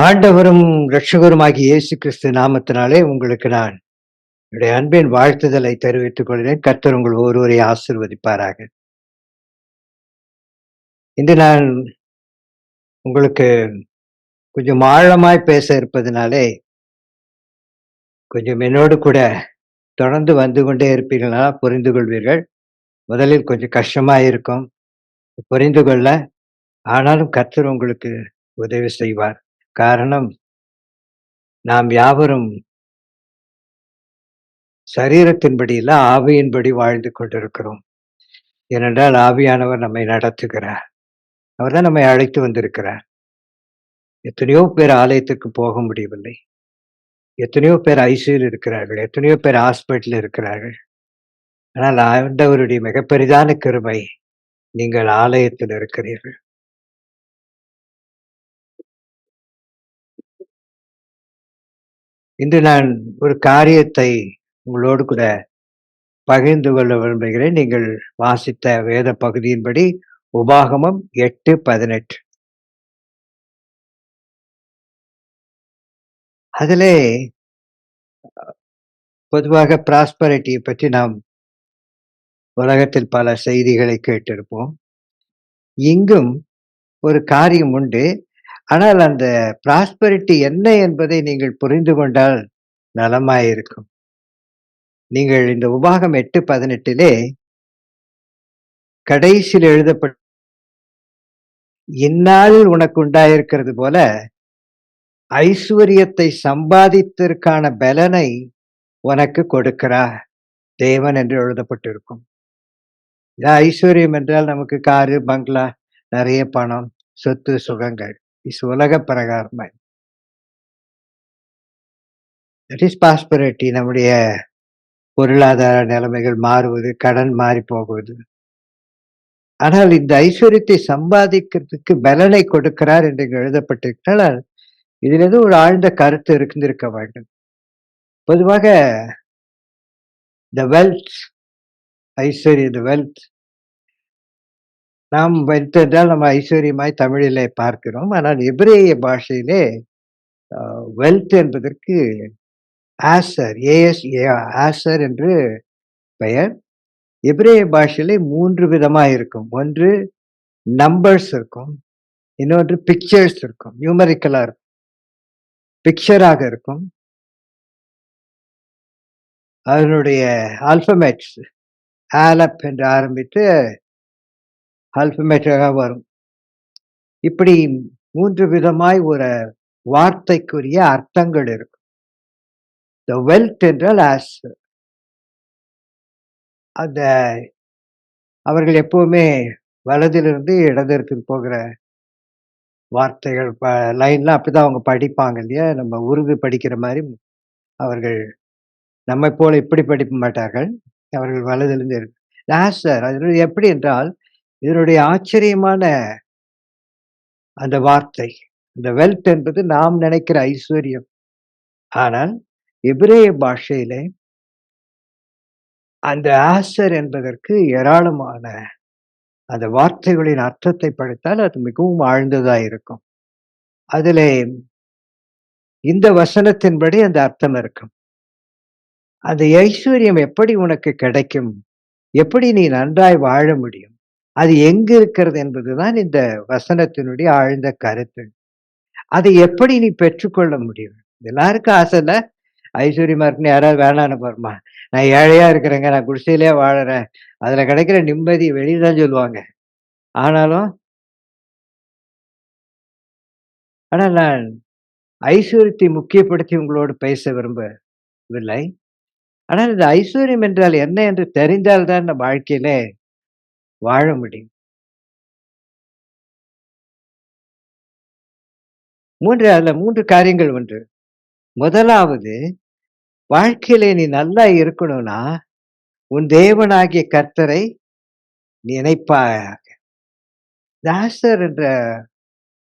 ஆண்டவரும் இரட்சகருமாகிய இயேசு கிறிஸ்து நாமத்தினாலே உங்களுக்கு நான் என்னுடைய அன்பின் வாழ்த்துதலை தெரிவித்துக் கொள்கிறேன். கர்த்தர் உங்கள் ஒருவரை ஆசீர்வதிப்பாராக. இன்று நான் உங்களுக்கு கொஞ்சம் ஆழமாய் பேச இருப்பதினாலே, கொஞ்சம் என்னோடு கூட தொடர்ந்து வந்து கொண்டே இருப்பீர்களா புரிந்து கொள்வீர்கள். முதலில் கொஞ்சம் கஷ்டமா இருக்கும் புரிந்து கொள்ள. ஆனாலும் கர்த்தர் உங்களுக்கு உதவி செய்வார். காரணம், நாம் யாவரும் சரீரத்தின்படி இல்ல, ஆவியின்படி வாழ்ந்து கொண்டிருக்கிறோம். ஏனென்றால் ஆவியானவர் நம்மை நடத்துகிறார். அவர்தான் நம்மை அழைத்து வந்திருக்கிறார். எத்தனையோ பேர் ஆலயத்துக்கு போக முடியவில்லை. எத்தனையோ பேர் ஐசியூல இருக்கிறார்கள். எத்தனையோ பேர் ஹாஸ்பிட்டல்ல இருக்கிறார்கள். ஆனால் ஆண்டவருடைய மிகப்பெரிதான கிருபை, நீங்கள் ஆலயத்தில் இருக்கிறீர்கள். இன்று நான் ஒரு காரியத்தை உங்களோடு கூட பகிர்ந்து கொள்ள விரும்புகிறேன். நீங்கள் வாசித்த வேத பகுதியின்படி உபாகமம் 8:18. அதிலே பொதுவாக பிராஸ்பரிட்டியை பற்றி நாம் உலகத்தில் பல செய்திகளை கேட்டிருப்போம். இங்கும் ஒரு காரியம் உண்டு. ஆனால் அந்த பிராஸ்பரிட்டி என்ன என்பதை நீங்கள் புரிந்து கொண்டால் நலமாயிருக்கும். நீங்கள் இந்த உபாகம் 8:18 கடைசியில் எழுதப்பட்ட இந்நாளில் உனக்கு உண்டாயிருக்கிறது போல ஐஸ்வர்யத்தை சம்பாதித்ததற்கான பலனை உனக்கு கொடுக்கிறார் தேவன் என்று எழுதப்பட்டிருக்கும். ஐஸ்வர்யம் என்றால் நமக்கு காரு, பங்களா, நிறைய பணம், சொத்து, சுகங்கள். உலக பிரகாரமாய் தட் இஸ் பாஸ்பரிட்டி. நம்முடைய பொருளாதார நிலைமைகள் மாறுவது, கடன் மாறி போகுவது. ஆனால் இந்த ஐஸ்வர்யத்தை சம்பாதிக்கிறதுக்கு பலனை கொடுக்கிறார் என்று எழுதப்பட்டிருக்கிறால் இதில் ஏதோ ஒரு ஆழ்ந்த கருத்து இருந்திருக்க வேண்டும். பொதுவாக த வெல்த், ஐஸ்வர்ய வெல்த், நாம் வெல்த் என்றால் நம்ம ஐஸ்வர்யமாய் தமிழிலே பார்க்கிறோம். ஆனால் எபிரேய பாஷையிலே வெல்த் என்பதற்கு ஆசர், ஆசர் என்று பெயர். எபிரேய பாஷையிலே 3 விதமா இருக்கும். ஒன்று நம்பர்ஸ் இருக்கும், இன்னொன்று பிக்சர்ஸ் இருக்கும், நியூமரிக்கலா இருக்கும், பிக்சராக இருக்கும். அதனுடைய ஆல்பமேட்ஸ் ஆலப் என்று ஆரம்பித்து ஆல்பமேட்டாக வரும். இப்படி 3 விதமாய் ஒரு வார்த்தைக்குரிய அர்த்தங்கள் இருக்கும். த வெல்த் என்றால் ஆசர். அந்த அவர்கள் எப்பவுமே வலதிலிருந்து இடதிற்கு போகிற வார்த்தைகள் லைன்லாம் அப்படிதான் அவங்க படிப்பாங்க இல்லையா? நம்ம உருது படிக்கிற மாதிரி அவர்கள் நம்மை போல இப்படி படிக்க மாட்டார்கள். அவர்கள் வலதிலிருந்து ஆசர். அது எப்படி என்றால், இதனுடைய ஆச்சரியமான அந்த வார்த்தை, இந்த வெல்த் என்பது நாம் நினைக்கிற ஐஸ்வர்யம். ஆனால் எபிரேய பாஷையிலே அந்த ஆசர் என்பதற்கு ஏராளமான அந்த வார்த்தைகளின் அர்த்தத்தை படித்தால் அது மிகவும் ஆழ்ந்ததா இருக்கும். அதிலே இந்த வசனத்தின்படி அந்த அர்த்தம் இருக்கும். அந்த ஐஸ்வர்யம் எப்படி உனக்கு கிடைக்கும்? எப்படி நீ நன்றாய் வாழ முடியும்? அது எங்கு இருக்கிறது என்பதுதான் இந்த வசனத்தினுடைய ஆழ்ந்த கருத்து. அதை எப்படி நீ பெற்றுக்கொள்ள முடியும்? எல்லாருக்கும் ஆசை இல்ல? ஐஸ்வர்யமா இருக்குன்னு யாராவது வேணான்னு பாருமா, நான் ஏழையா இருக்கிறேங்க, நான் குடிசையிலே வாழறேன், அதுல கிடைக்கிற நிம்மதி வெளியதான் சொல்லுவாங்க. ஆனாலும் ஆனால் நான் ஐஸ்வர்யத்தை முக்கியப்படுத்தி உங்களோடு பேச விரும்பவில்லை. ஆனால் இந்த ஐஸ்வர்யம் என்றால் என்ன என்று தெரிந்தால்தான் நம் வாழ்க்கையிலே வாழ முடியும். அதுல 3 காரியங்கள் உண்டு. முதலாவது, வாழ்க்கையிலே நீ நல்லா இருக்கணும்னா உன் தேவனாகிய கர்த்தரை நினைப்பாயாக. ஆசர் என்ற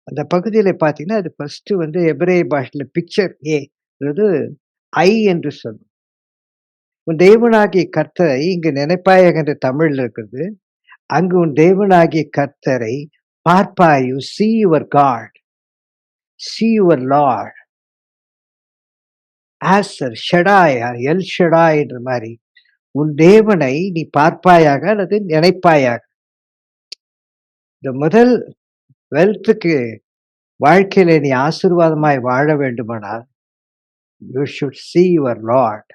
அந்த பகுதியில பார்த்தீங்கன்னா, அது ஃபர்ஸ்ட் எபிரேய பாஷையில பிக்சர் அதாவது ஐ என்று சொல்லும். உன் தேவனாகிய கர்த்தரை இங்கு நினைப்பாயாக என்று தமிழ்ல இருக்குது. அங்கு உன் தேவனாகிய கர்த்தரை பார்ப்பாய். You see your God. See your Lord ஆசர், ஷெடாய், எல் ஷெடாய்ன்ற மாரி, உன் தேவனை நீ பார்ப்பாயாக அல்லது நினைப்பாயாக. இந்த முதல் வெல்த்துக்கு வாழ்க்கையில நீ ஆசீர்வாதமாய் வாழ வேண்டுமானால், you should see your Lord.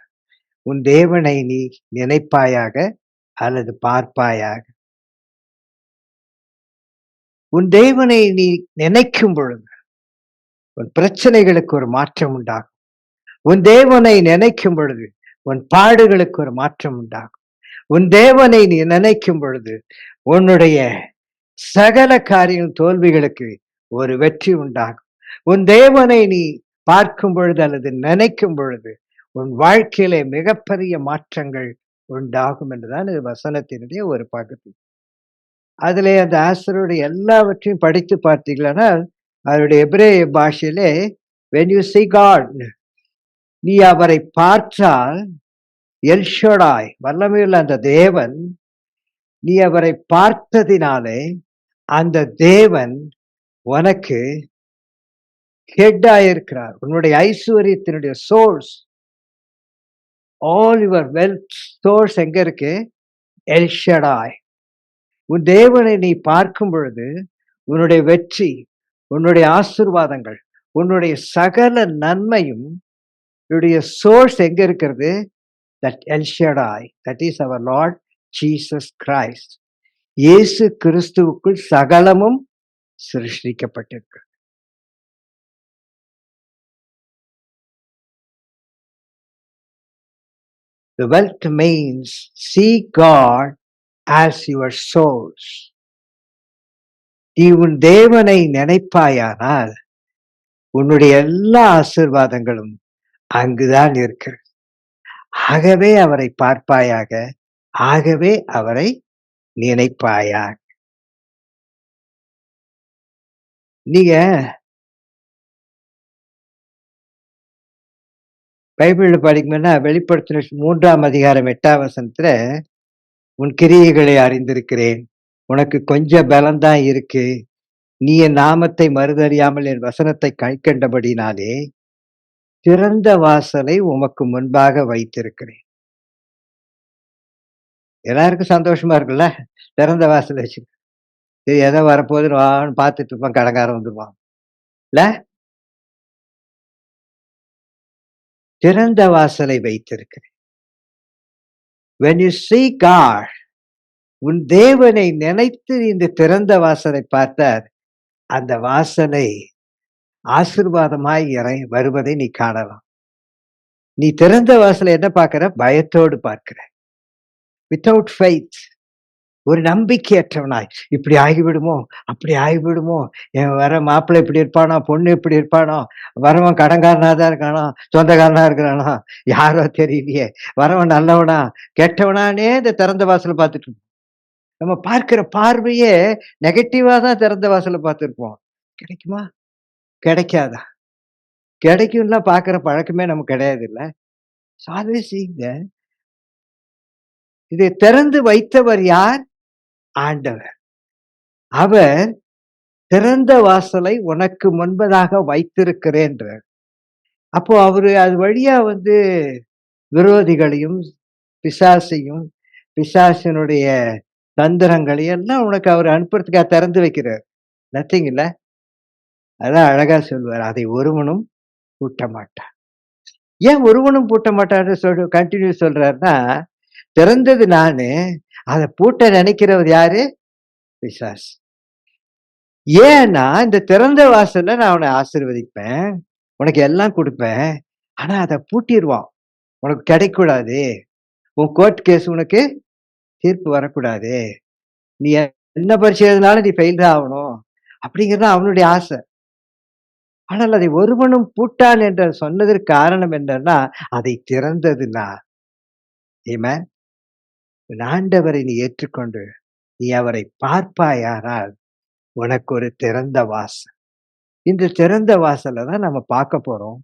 உன் தேவனை நீ நினைப்பாயாக அல்லது பார்ப்பாயாக. உன் தேவனை நீ நினைக்கும் பொழுது, உன் பிரச்சனைகளுக்கு ஒரு மாற்றம் உண்டாகும். உன் தேவனை நினைக்கும் பொழுது, உன் பாடுகளுக்கு ஒரு மாற்றம் உண்டாகும். உன் தேவனை நீ நினைக்கும் பொழுது, உன்னுடைய சகல காரியம் தோல்விகளுக்கு ஒரு வெற்றி உண்டாகும். உன் தேவனை நீ பார்க்கும் பொழுது அல்லது நினைக்கும் பொழுது, உன் வாழ்க்கையிலே மிகப்பெரிய மாற்றங்கள் உண்டாகும் என்றுதான் இது வசனத்தினுடைய ஒரு பகுதி. அதிலே அந்த ஆசிரியருடைய எல்லாவற்றையும் படித்து பார்த்தீர்களானால், அவருடைய எபிரேய பாஷையிலே when you see God, நீ அவரை பார்த்தால், எல் ஷடாய், வல்லமையுள்ள அந்த தேவன், நீ அவரை பார்த்ததினாலே அந்த தேவன் உனக்கு ஹெட் ஆயிருக்கிறார். உன்னுடைய ஐஸ்வர்யத்தினுடைய source, all your wealth source எங்க இருக்கு? El Shaddai. உன் தேவனை நீ பார்க்கும் பொழுது, உன்னுடைய வெற்றி, உன்னுடைய ஆசீர்வாதங்கள், உன்னுடைய சகல நன்மையும் உன்னுடைய சோர்ஸ் எங்க இருக்கிறது? That El Shaddai, that is our Lord Jesus Christ. இயேசு கிறிஸ்துவுக்குள் சகலமும் சிருஷ்டிக்கப்பட்டிருக்கு. The wealth means see God as your source. நீ உன் தேவனை நினைப்பாயானால், உன்னுடைய எல்லா ஆசீர்வாதங்களும் அங்குதான் இருக்கிறது. ஆகவே அவரை பார்ப்பாயாக, ஆகவே அவரை நினைப்பாயாக. நீங்க பைபிள்ல படிக்கும்போதுனா வெளிப்படுத்தின 3ஆம் அதிகாரம் 8ஆம் வசனத்துல, உன் கிரியைகளை அறிந்திருக்கிறேன், உனக்கு கொஞ்சம் பலன்தான் இருக்கு, நீ என் நாமத்தை மறுதறியாமல் என் வசனத்தை கைக்கண்டபடினாலே திறந்த வாசலை உமக்கு முன்பாக வைத்திருக்கிறேன். எல்லாருக்கும் சந்தோஷமா இருக்குல்ல, திறந்த வாசல் வச்சு. சரி, எதோ வரப்போகுதுன்னு வான்னு பார்த்துட்டு இருப்பான், கடங்காரன் வந்துருவான் இல்ல. திறந்த வாசலை வைத்திருக்கிறேன். when you see God, உன் தேவனை நினைத்து இந்த திறந்த வாசலை பார்த்தார், அந்த வாசலை ஆசீர்வாதமாய் வருவதை நீ காணலாம். நீ திறந்த வாசலை என்ன பார்க்கிற? பயத்தோடு பார்க்கிற. வித்தவுட் ஃபெய்த், ஒரு நம்பிக்கையற்றவனாய், இப்படி ஆகிவிடுமோ, அப்படி ஆகிவிடுமோ, என் வர மாப்பிள்ளை இப்படி இருப்பானோ, பொண்ணு இப்படி இருப்பானோ, வரவன் கடன்காரனா தான் இருக்கானோ, சொந்தக்காரனா இருக்கிறானோ, யாரோ தெரியலையே, வரவன் நல்லவனா கெட்டவனானே இந்த திறந்த வாசலை பார்த்துட்டு இருப்போம். நம்ம பார்க்கிற பார்வையே நெகட்டிவா தான் திறந்த வாசலை பார்த்துருப்போம். கிடைக்குமா? கிடைக்காதா? கிடைக்கும்னா பார்க்கிற பழக்கமே நமக்கு கிடையாது இல்ல. Always seeing the. இதை திறந்து வைத்தவர் யார்? ஆண்டவர். அவர் திறந்த வாசலை உனக்கு முன்பதாக வைத்திருக்கிறேன்றார். அப்போ அவரு அது வழியா விரோதிகளையும், பிசாசையும், பிசாசினுடைய தந்திரங்களையும் எல்லாம் உனக்கு அவர் அனுப்புறதுக்காக திறந்து வைக்கிறார். நத்திங் இல்ல. அதான் அழகா சொல்லுவார், அதை ஒருவனும் பூட்ட மாட்டான். ஏன் ஒருவனும் பூட்ட மாட்டான்னு கண்டினியூ சொல்றாருன்னா, திறந்தது நானு, அதை பூட்ட நினைக்கிறவர் யாரு? பிசாசு. ஏன்னா இந்த திறந்த வாசல்ல நான் உன்னை ஆசீர்வதிப்பேன், உனக்கு எல்லாம் கொடுப்பேன், ஆனா அதை பூட்டிடுவான். உனக்கு கிடைக்கூடாது, உன் கோர்ட் கேஸ் உனக்கு தீர்ப்பு வரக்கூடாது, நீ என்ன பரீட்சை எழுதினாலும் நீ ஃபெயில் தான் ஆகணும் அப்படிங்கிறது அவனுடைய ஆசை. ஆனால் அதை ஒருவனும் பூட்டான் என்று சொன்னதற்கு காரணம் என்னன்னா, அதை திறந்ததுன்னா. ஆமென். ஆண்டவரை நீ ஏற்றுக்கொண்டு நீ அவரை பார்ப்பாயானால் உனக்கு ஒரு திறந்த வாசல். இந்த திறந்த வாசலை தான் நம்ம பார்க்க போறோம்.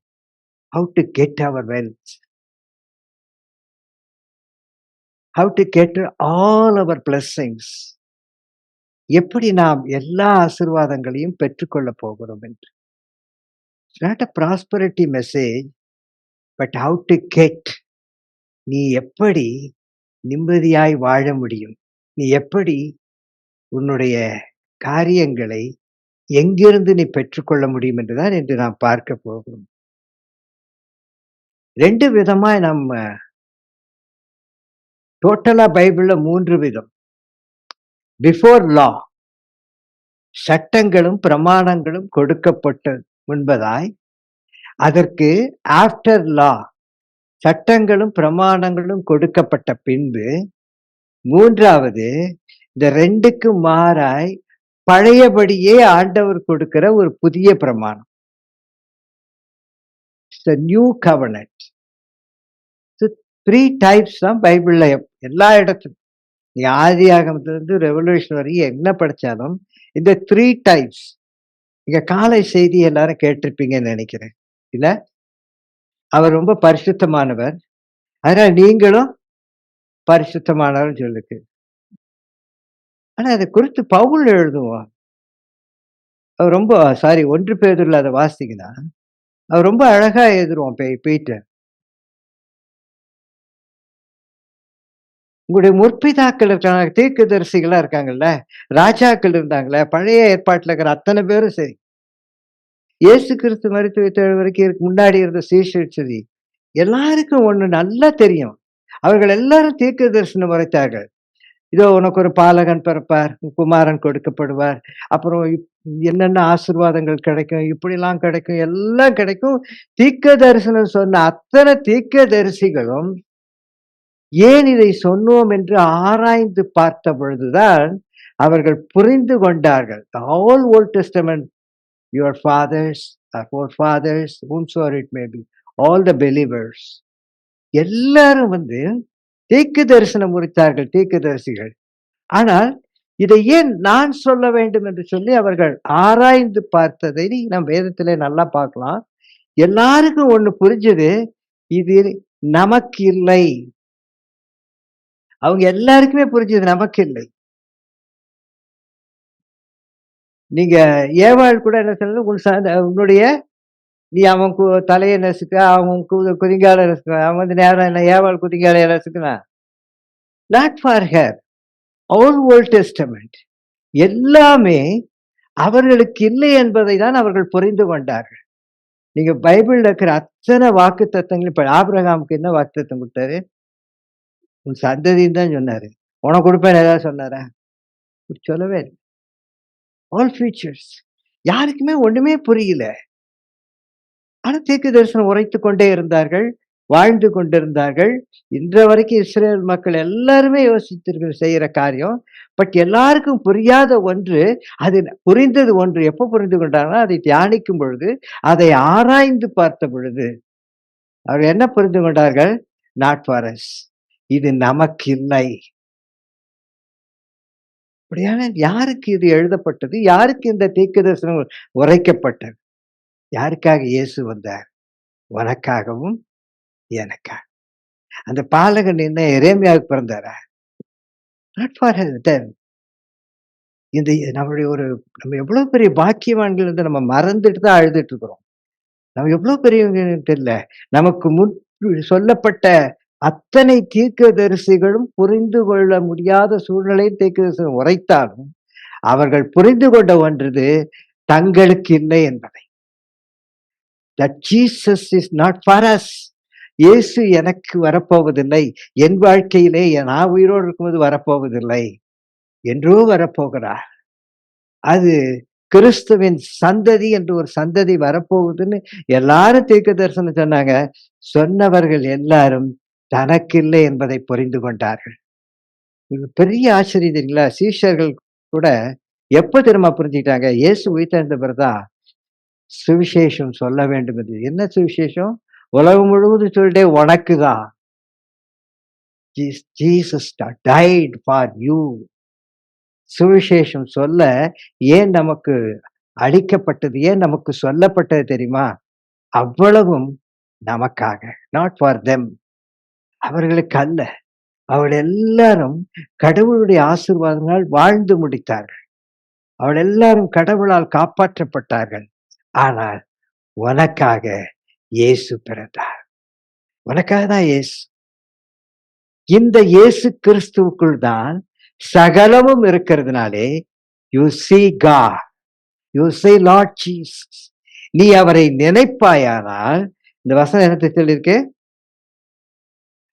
How to get our wealth. How to get all our blessings. எப்படி நாம் எல்லா ஆசீர்வாதங்களையும் பெற்றுக்கொள்ள போகிறோம் என்று. It's not a prosperity message, but how to get. நீ எப்படி நிம்மதியாய் வாழ முடியும்? நீ எப்படி உன்னுடைய காரியங்களை எங்கிருந்து நீ பெற்றுக்கொள்ள முடியும் என்றுதான் இன்று நாம் பார்க்க போகிறோம். 2 விதமா நம்ம டோட்டலா பைபிள்ல 3 விதம். பிஃபோர் லா, சட்டங்களும் பிரமாணங்களும் கொடுக்கப்பட்ட முன்பதாய், அதற்கு ஆஃப்டர் லா, சட்டங்களும் பிரமாணங்களும் கொடுக்கப்பட்ட பின்பு, 3வது இந்த 2க்கும் மாறாய் பழையபடியே ஆண்டவர் கொடுக்கிற ஒரு புதிய பிரமாணம். The new covenant. So 3 types தான் பைபிள்ல எல்லா இடத்துலயும். நீ ஆதியாகமத்திலிருந்து ரெவல்யூஷன் வரையும் என்ன படிச்சாலும் இந்த 3 டைப்ஸ். நீங்க காலை செய்தி எல்லாரும் கேட்டிருப்பீங்கன்னு நினைக்கிறேன். இல்ல? அவர் ரொம்ப பரிசுத்தமானவர். அதனால நீங்களும் பரிசுத்தமானவர்ன்னு சொல்லிருக்கு. ஆனா அதை குறித்து பவுல் எழுதுவான். அவர் ரொம்ப 1 பேதுருல அதை வாசித்தீங்கன்னா, அவர் ரொம்ப அழகா எழுதுருவான் பீட்டர். உங்களுடைய முற்பிதாக்கள் இருக்காங்க, தீர்க்கதரிசிகளா இருக்காங்கல்ல, ராஜாக்கள் இருந்தாங்கல்ல, பழைய ஏற்பாட்டுல இருக்கிற அத்தனை பேரும் சரி, இயேசு கிறிஸ்து மரித்து உயிர்த்தெழ வரைக்கும் முன்னாடி இருந்த சீஷர் சரி, எல்லாருக்கும் ஒண்ணு நல்லா தெரியும். அவர்கள் எல்லாரும் தீர்க்க தரிசனம் உரைத்தார்கள். இதோ உனக்கு ஒரு பாலகன் பிறப்பார், குமாரன் கொடுக்கப்படுவார், அப்புறம் என்னென்ன ஆசீர்வாதங்கள் கிடைக்கும், இப்படிலாம் கிடைக்கும், எல்லாம் கிடைக்கும். தீர்க்க தரிசனம் சொன்ன அத்தனை தீர்க்க தரிசிகளும் ஏன் இதை சொன்னோம் என்று ஆராய்ந்து பார்த்த பொழுதுதான் அவர்கள் புரிந்து கொண்டார்கள். The whole Old Testament, your fathers, our forefathers, whomsoever it may be, all the believers, எல்லாரும் தீர்க்க தரிசனம் உரைத்தார்கள், தீர்க்கதரிசிகள். ஆனால் இதை ஏன் நான் சொல்ல வேண்டும் என்று சொல்லி அவர்கள் ஆராய்ந்து பார்த்ததை நம் வேதத்திலே நல்லா பார்க்கலாம். எல்லாருக்கும் ஒண்ணு புரிஞ்சது, இது நமக்கு இல்லை. அவங்க எல்லாருக்குமே புரிஞ்சது நமக்கு இல்லை. நீங்க ஏவாள் கூட என்ன சொல்றது, உன்னுடைய நீ அவன் தலையை நசுக்க, அவன் குதிங்கால நசுக்க, அவன் நேரம் என்ன ஏவாள் குதிங்காலைய நசுக்குனா, not for her. All Old Testament எல்லாமே அவர்களுக்கு இல்லை என்பதை தான் அவர்கள் புரிந்து கொண்டார்கள். நீங்க பைபிள்ல இருக்கிற அத்தனை வாக்கு தத்தங்களும், இப்ப ஆபிரகாமுக்கு என்ன வாக்கு தத்தம் கொடுத்தாரு? உன் சந்ததின்னு தான் சொன்னாரு. உனக்கு கொடுப்பேன் ஏதாவது சொன்னாரா? சொல்லவே இல்லை. All futures. யாருக்குமே ஒண்ணுமே புரியல. ஆனா தீர்க்க தரிசனம் உரைத்துக் கொண்டே இருந்தார்கள், வாழ்ந்து கொண்டிருந்தார்கள். இன்ற வரைக்கும் இஸ்ரேல் மக்கள் எல்லாருமே யோசித்து செய்யற காரியம். பட் எல்லாருக்கும் புரியாத ஒன்று, அது புரிந்தது ஒன்று. எப்ப புரிந்து கொண்டாங்கன்னா, அதை தியானிக்கும் பொழுது, அதை ஆராய்ந்து பார்த்த பொழுது அவர்கள் என்ன புரிந்து கொண்டார்கள்? Not for us. இது நமக்கு இல்லை. அப்படியான யாருக்கு இது எழுதப்பட்டது? யாருக்கு இந்த தீர்க்க தரிசனம் உரைக்கப்பட்டது? யாருக்காக இயேசு வந்தார்? உனக்காகவும் எனக்காக. அந்த பாலகன் என்ன எரேமியாவுக்கு பிறந்தாரா? Not for them. இந்த நம்மளுடைய நம்ம எவ்வளவு பெரிய பாக்கியவான்கள் நம்ம மறந்துட்டு தான் அழுதுட்டு இருக்கிறோம். நம்ம எவ்வளவு பெரியவங்க தெரியல. நமக்கு முன் சொல்லப்பட்ட அத்தனை தீர்க்கதரிசிகளும் புரிந்து கொள்ள முடியாத சூழ்நிலை தீர்க்கதரிசனம் உரைத்தாலும் அவர்கள் புரிந்து கொண்ட ஒன்றது தங்களுக்கு இல்லை என்பதை. That Jesus is not for us. இயேசு எனக்கு வரப்போவதில்லை, என் வாழ்க்கையிலே நான் உயிரோடு இருக்கும்போது வரப்போவதில்லை, என்றோ வரப்போகிறார். அது கிறிஸ்துவின் சந்ததி என்று ஒரு சந்ததி வரப்போகுதுன்னு எல்லாரும் தீர்க்க தரிசனம் சொன்னாங்க. சொன்னவர்கள் எல்லாரும் தனக்கில்லை என்பதை புரிந்து கொண்டார்கள். பெரிய ஆச்சரியம் தெரியுங்களா? சீஷர்கள் கூட எப்ப திரும்ப புரிஞ்சுக்கிட்டாங்க? இயேசு உயிர்த்தெழுந்த பிறகுதான் சுவிசேஷம் சொல்ல வேண்டும் என்று. என்ன சுவிசேஷம்? உலகம் முழுவதும் சொல்லிட்டே உனக்குதான். Jesus died for you. சுவிசேஷம் சொல்ல ஏன் நமக்கு அளிக்கப்பட்டது, ஏன் நமக்கு சொல்லப்பட்டது தெரியுமா? அவ்வளவும் நமக்காக. Not for them. அவர்களுக்கு அல்ல. அவள் எல்லாரும் கடவுளுடைய ஆசீர்வாதங்களால் வாழ்ந்து முடித்தார்கள். அவள் எல்லாரும் கடவுளால் காப்பாற்றப்பட்டார்கள். ஆனால் உனக்காக இயேசு பிறந்தார். உனக்காக தான் இயேசு. இந்த இயேசு கிறிஸ்துவுக்குள் தான் சகலமும் இருக்கிறதுனாலே you see God. You say Lord Jesus. நீ அவரை நினைப்பாயானால், இந்த வசனம் என்னத்தை சொல்லியிருக்கு?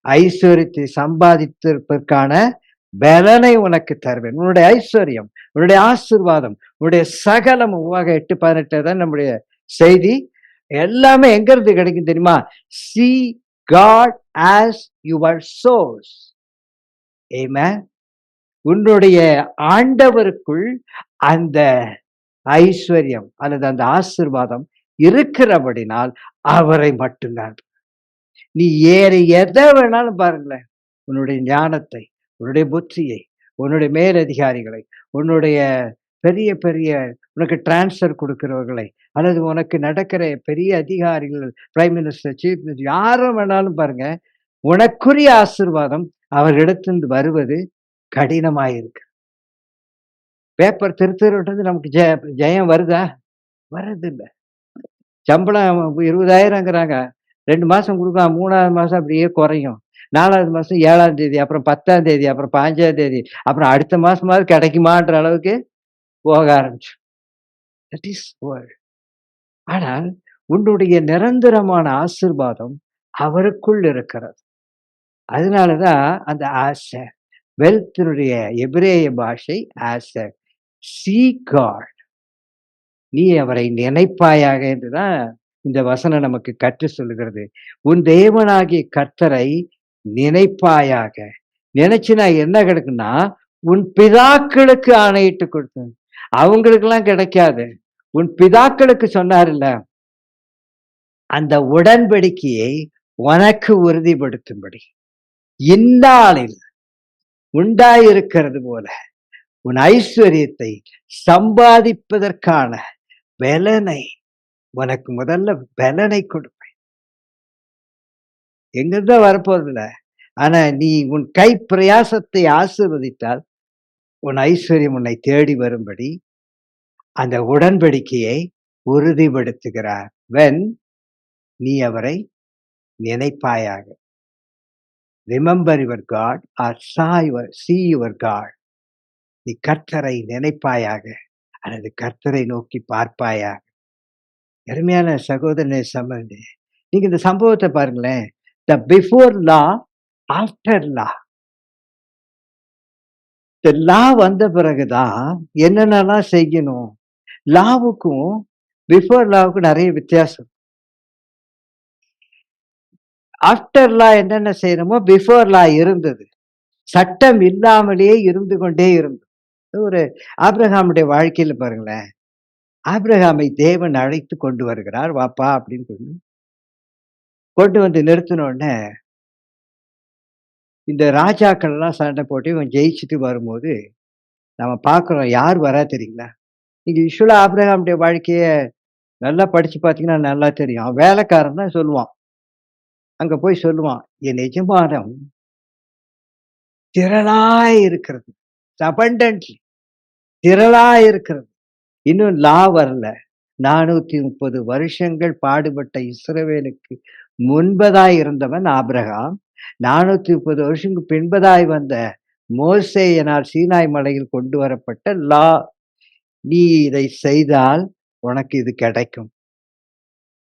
ஐஸ்வர்யத்தை சம்பாதித்திருப்பதற்கான பலனை உனக்கு தருவேன். உன்னுடைய ஐஸ்வர்யம், உன்னுடைய ஆசீர்வாதம், உன்னுடைய சகலம் 8:18 தான் நம்முடைய செய்தி. எல்லாமே எங்க இருந்து கிடைக்கும் தெரியுமா? see God as your source. Amen. உன்னுடைய ஆண்டவருக்குள் அந்த ஐஸ்வர்யம் அல்லது அந்த ஆசீர்வாதம் இருக்கிறபடினால் அவரை மட்டும்தான். நீ ஏறி எதை வேணாலும் பாருங்களேன், உன்னுடைய ஞானத்தை, உன்னுடைய புத்தியை, உன்னுடைய மேலதிகாரிகளை, உன்னுடைய பெரிய பெரிய உனக்கு டிரான்ஸ்ஃபர் கொடுக்கிறவர்களை, அல்லது உனக்கு நடக்கிற பெரிய அதிகாரிகள், பிரைம் மினிஸ்டர், சீஃப் மினிஸ்டர், யாரும் வேணாலும் பாருங்க, உனக்குரிய ஆசீர்வாதம் அவர்களிடத்திலிருந்து வருவது கடினமாயிருக்கு. பேப்பர் திருத்துறது நமக்கு ஜெயம் வருதா? வர்றதில்ல. சம்பளம் 20,000ங்கிறாங்க. 2 மாசம் குடுக்கலாம். 3வது மாசம் அப்படியே குறையும். 4வது மாசம் 7ஆம் தேதி, அப்புறம் 10ஆம் தேதி, அப்புறம் 15ஆம் தேதி, அப்புறம் அடுத்த மாசமாவது கிடைக்குமான்ற அளவுக்கு போக ஆரம்பிச்சுரும். That is world. ஆனால் உன்னுடைய நிரந்தரமான ஆசீர்வாதம் அவருக்குள் இருக்கிறது. அதனால தான் அந்த ஆசர், வெல்த்தினுடைய எபிரேய பாஷை ஆசர். see God. நீ அவரை நினைப்பாயாக என்றுதான் இந்த வசனம் நமக்கு கற்று சொல்லுகிறது. உன் தேவனாகிய கர்த்தரை நினைப்பாயாக. நினைச்சுனா என்ன கிடைக்குன்னா, உன் பிதாக்களுக்கு ஆணையிட்டு கொடுத்தது. அவங்களுக்கெல்லாம் கிடைக்காது. உன் பிதாக்களுக்கு சொன்னார்ல, அந்த உடன்படிக்கையை உனக்கு உறுதிப்படுத்தும்படி இந்நாளில் உண்டாயிருக்கிறது போல உன் ஐஸ்வர்யத்தை சம்பாதிப்பதற்கான பலனை உனக்கு முதல்ல பலனை கொடுப்பேன். எங்கிருந்தா வரப்போறதில்ல. ஆனா நீ உன் கை பிரயாசத்தை ஆசீர்வதித்தால் உன் ஐஸ்வர்யம் உன்னை தேடி வரும்படி அந்த உடன்படிக்கையை உறுதிப்படுத்துகிறார். வென் நீ அவரை நினைப்பாயாக. Remember your God or see your God. நீ கர்த்தரை நினைப்பாயாக அல்லது கர்த்தரை நோக்கி பார்ப்பாயாக. அருமையான சகோதரனே, சம்பந்தே, நீங்க இந்த சம்பவத்தை பாருங்களேன். த பிஃபோர் லா, ஆஃப்டர் லா. இந்த லா வந்த பிறகுதான் என்னென்னலாம் செய்யணும். லாவுக்கும் பிஃபோர் லாவுக்கும் நிறைய வித்தியாசம். ஆஃப்டர் லா என்னென்ன செய்யணுமோ பிஃபோர் லா இருந்தது. சட்டம் இல்லாமலேயே இருந்து கொண்டே இருந்தது. ஒரு ஆபிரகாமுடைய வாழ்க்கையில பாருங்களேன். ஆபிரகாமை தேவன் அழைத்து கொண்டு வருகிறார். வாப்பா அப்படின்னு சொல்லி கொண்டு வந்து நிறுத்தின உடனே இந்த ராஜாக்கள் எல்லாம் சண்டை போட்டு இவன் ஜெயிச்சுட்டு வரும்போது நம்ம பார்க்குறோம். யார் வரா தெரியுங்களா? நீங்க யூஸ்வலா ஆபிரகாமுடைய வாழ்க்கைய நல்லா படிச்சு பார்த்தீங்கன்னா நல்லா தெரியும். அவன் வேலைக்காரன் தான் சொல்லுவான். அங்க போய் சொல்லுவான், என் எஜமானம் திரளாய் இருக்கிறது. abundantly திரளாய் இருக்கிறது. இன்னும் லா வரல. 430 வருஷங்கள் பாடுபட்ட இஸ்ரவேலுக்கு முன்பதாய் இருந்தவன் ஆபிரகாம். 430 வருஷங்களுக்கு பின்பதாய் வந்த மோசேயினால் சீனாய் மலையில் கொண்டு வரப்பட்ட லா. நீ இதை செய்தால் உனக்கு இது கிடைக்கும்.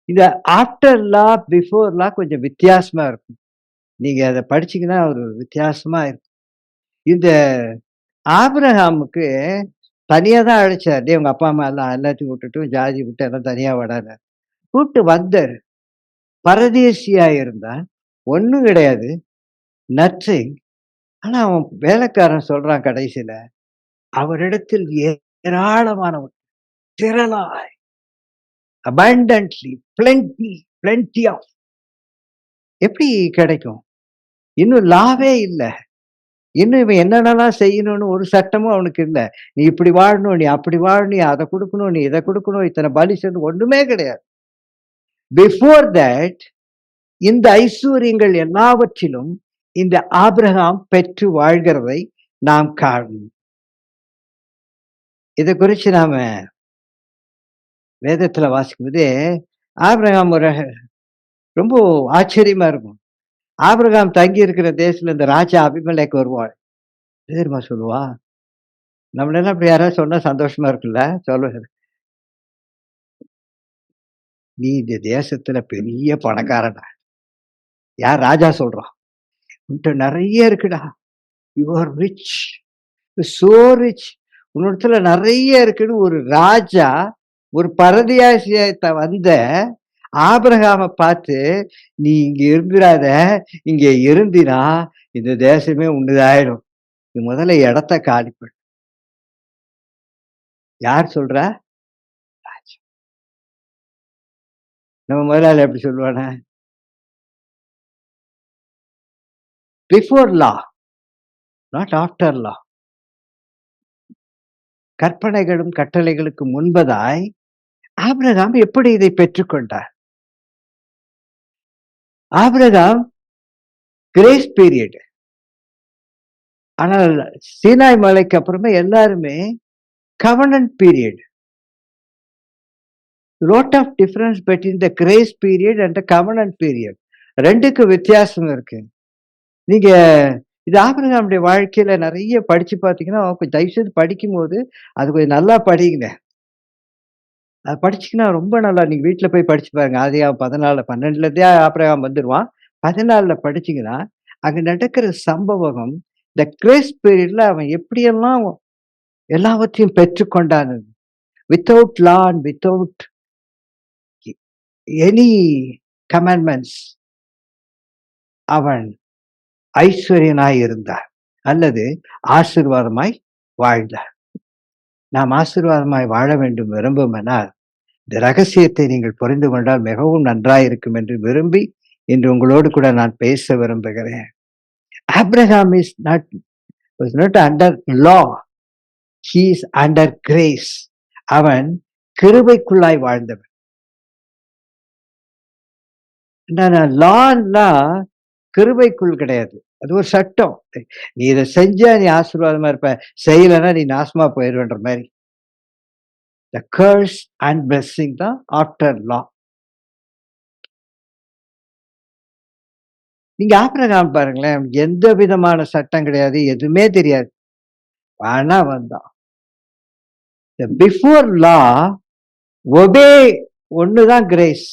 இந்த ஆஃப்டர் லா, பிஃபோர் லா கொஞ்சம் வித்தியாசமா இருக்கும். நீங்க அதை படிச்சீங்கன்னா ஒரு வித்தியாசமா இருக்கும். இந்த ஆபிரகாமுக்கு தனியா தான் அழைச்சார். டேய் உங்க அப்பா அம்மா எல்லாம் எல்லாத்தையும் விட்டுட்டு ஜாதி விட்டு எல்லாம் தனியா வராது. கூப்பிட்டு வந்தார். பரதேசியா இருந்தான். ஒண்ணும் கிடையாது. நத்திங். ஆனா அவன் வேலைக்காரன் சொல்றான் கடைசியில, அவரிடத்தில் ஏராளமான திரளாய், abundantly, plenty of. எப்படி கிடைக்கும்? இன்னும் லாவே இல்ல. இன்னும் இவன் என்னென்னலாம் செய்யணும்னு ஒரு சட்டமும் அவனுக்கு இல்ல. நீ இப்படி வாழணும், நீ அப்படி வாழணும், நீ அதை கொடுக்கணும், நீ இதை கொடுக்கணும், இத்தனை பலி செலுத்தணும், ஒண்ணுமே கிடையாது. பிஃபோர் தட் இந்த ஐஸ்வர்யங்கள் எல்லாவற்றிலும் இந்த ஆபிரகாம் பெற்று வாழ்கிறதை நாம் காணணும். இதை குறித்து நாம வேதத்துல வாசிக்கும்போது ஆபிரகாம் ரொம்ப ஆச்சரியமா இருக்கும். ஆபிரகாம் தங்கி இருக்கிற தேசத்துல இந்த ராஜா அபிமெலேக்கு வருவான். என்ன தெரியுமா சொல்லுவான்? நம்மளெல்லாம் இப்படி யாராவது சொன்னா சந்தோஷமா இருக்குல்ல? சொல்லுங்க. "நீ இந்த தேசத்துல பெரிய பணக்காரன்டா." யார்? ராஜா சொல்றான். "உன்ட்ட நெறைய இருக்குடா. You are rich. So rich. உன்னிடத்துல நெறைய இருக்குன்னு" ஒரு ராஜா, ஒரு பரதேசியத்த வந்த ஆபிரகாம பார்த்து, "நீ இங்க இருந்துறாத. இங்க இருந்தினா, இந்த தேசமே உன்னதாயிடும். நீ முதல்ல இடத்த காலி பண்ணு." யார் சொல்றா? நம்ம முதலாளி அப்படி சொல்லுவானா? Before law, not after law. கற்பனைகளும் கட்டளைகளுக்கு முன்பதாய் ஆபிரகாம் எப்படி இதை பெற்றுக்கொண்டார்? Abraham grace period. ஆனால் சீனாய் மலைக்கு அப்புறமே எல்லாருமே covenant period. Lot of difference between the grace period and the covenant period. 2க்கு வித்தியாசம் இருக்கு. நீங்க இது ஆபிரகாமுடைய வாழ்க்கையில நெறைய படிச்சு பார்த்தீங்கன்னா, கொஞ்சம் தயவு செய்து படிக்கும்போது, அது கொஞ்சம் நல்லா படிங்க. அது படிச்சீங்கன்னா ரொம்ப நல்லா நீங்க வீட்ல போய் படிச்சு பாருங்க. ஆதியாகமம் 14 12லருந்தே ஆபிரகாம் வந்துருவான். 14ல படிச்சீங்கன்னா, அங்க நடக்கிற சம்பவம், இந்த கிரேஸ் பீரியட்ல அவன் எப்படியெல்லாம் எல்லாவற்றையும் பெற்றுக்கொண்டான். Without law and without any commandments அவன் ஐஸ்வர்யனாய் இருந்தார். அல்லது ஆசீர்வாதமாய் வாழ்ந்தார். நாம் ஆசீர்வாதமாய் வாழ வேண்டும் விரும்புமெனால், இந்த ரகசியத்தை நீங்கள் புரிந்து கொண்டால் மிகவும் நன்றாயிருக்கும் என்று விரும்பி, இன்று உங்களோடு கூட நான் பேச விரும்புகிறேன். Abraham was not under law. He is under grace. அவன் கிருபைக்குள்ளாய் வாழ்ந்தவன். லான்னா கிருபைக்குள் கிடையாது. அது ஒரு சட்டம். நீ இத செஞ்சா நீ ஆசீர்வாதமா இருப்ப. செய்யலன்னா நீ நாசமா போயிருவன்ற மாரி. The curse and blessing தான் ஆஃப்டர் லா. நீங்க ஆபிரகாம் பாருங்களேன், எந்த விதமான சட்டம் கிடையாது. எதுவுமே தெரியாது. ஆனா வந்தான். பிஃபோர் லா ஒபே ஒண்ணுதான் கிரேஸ்.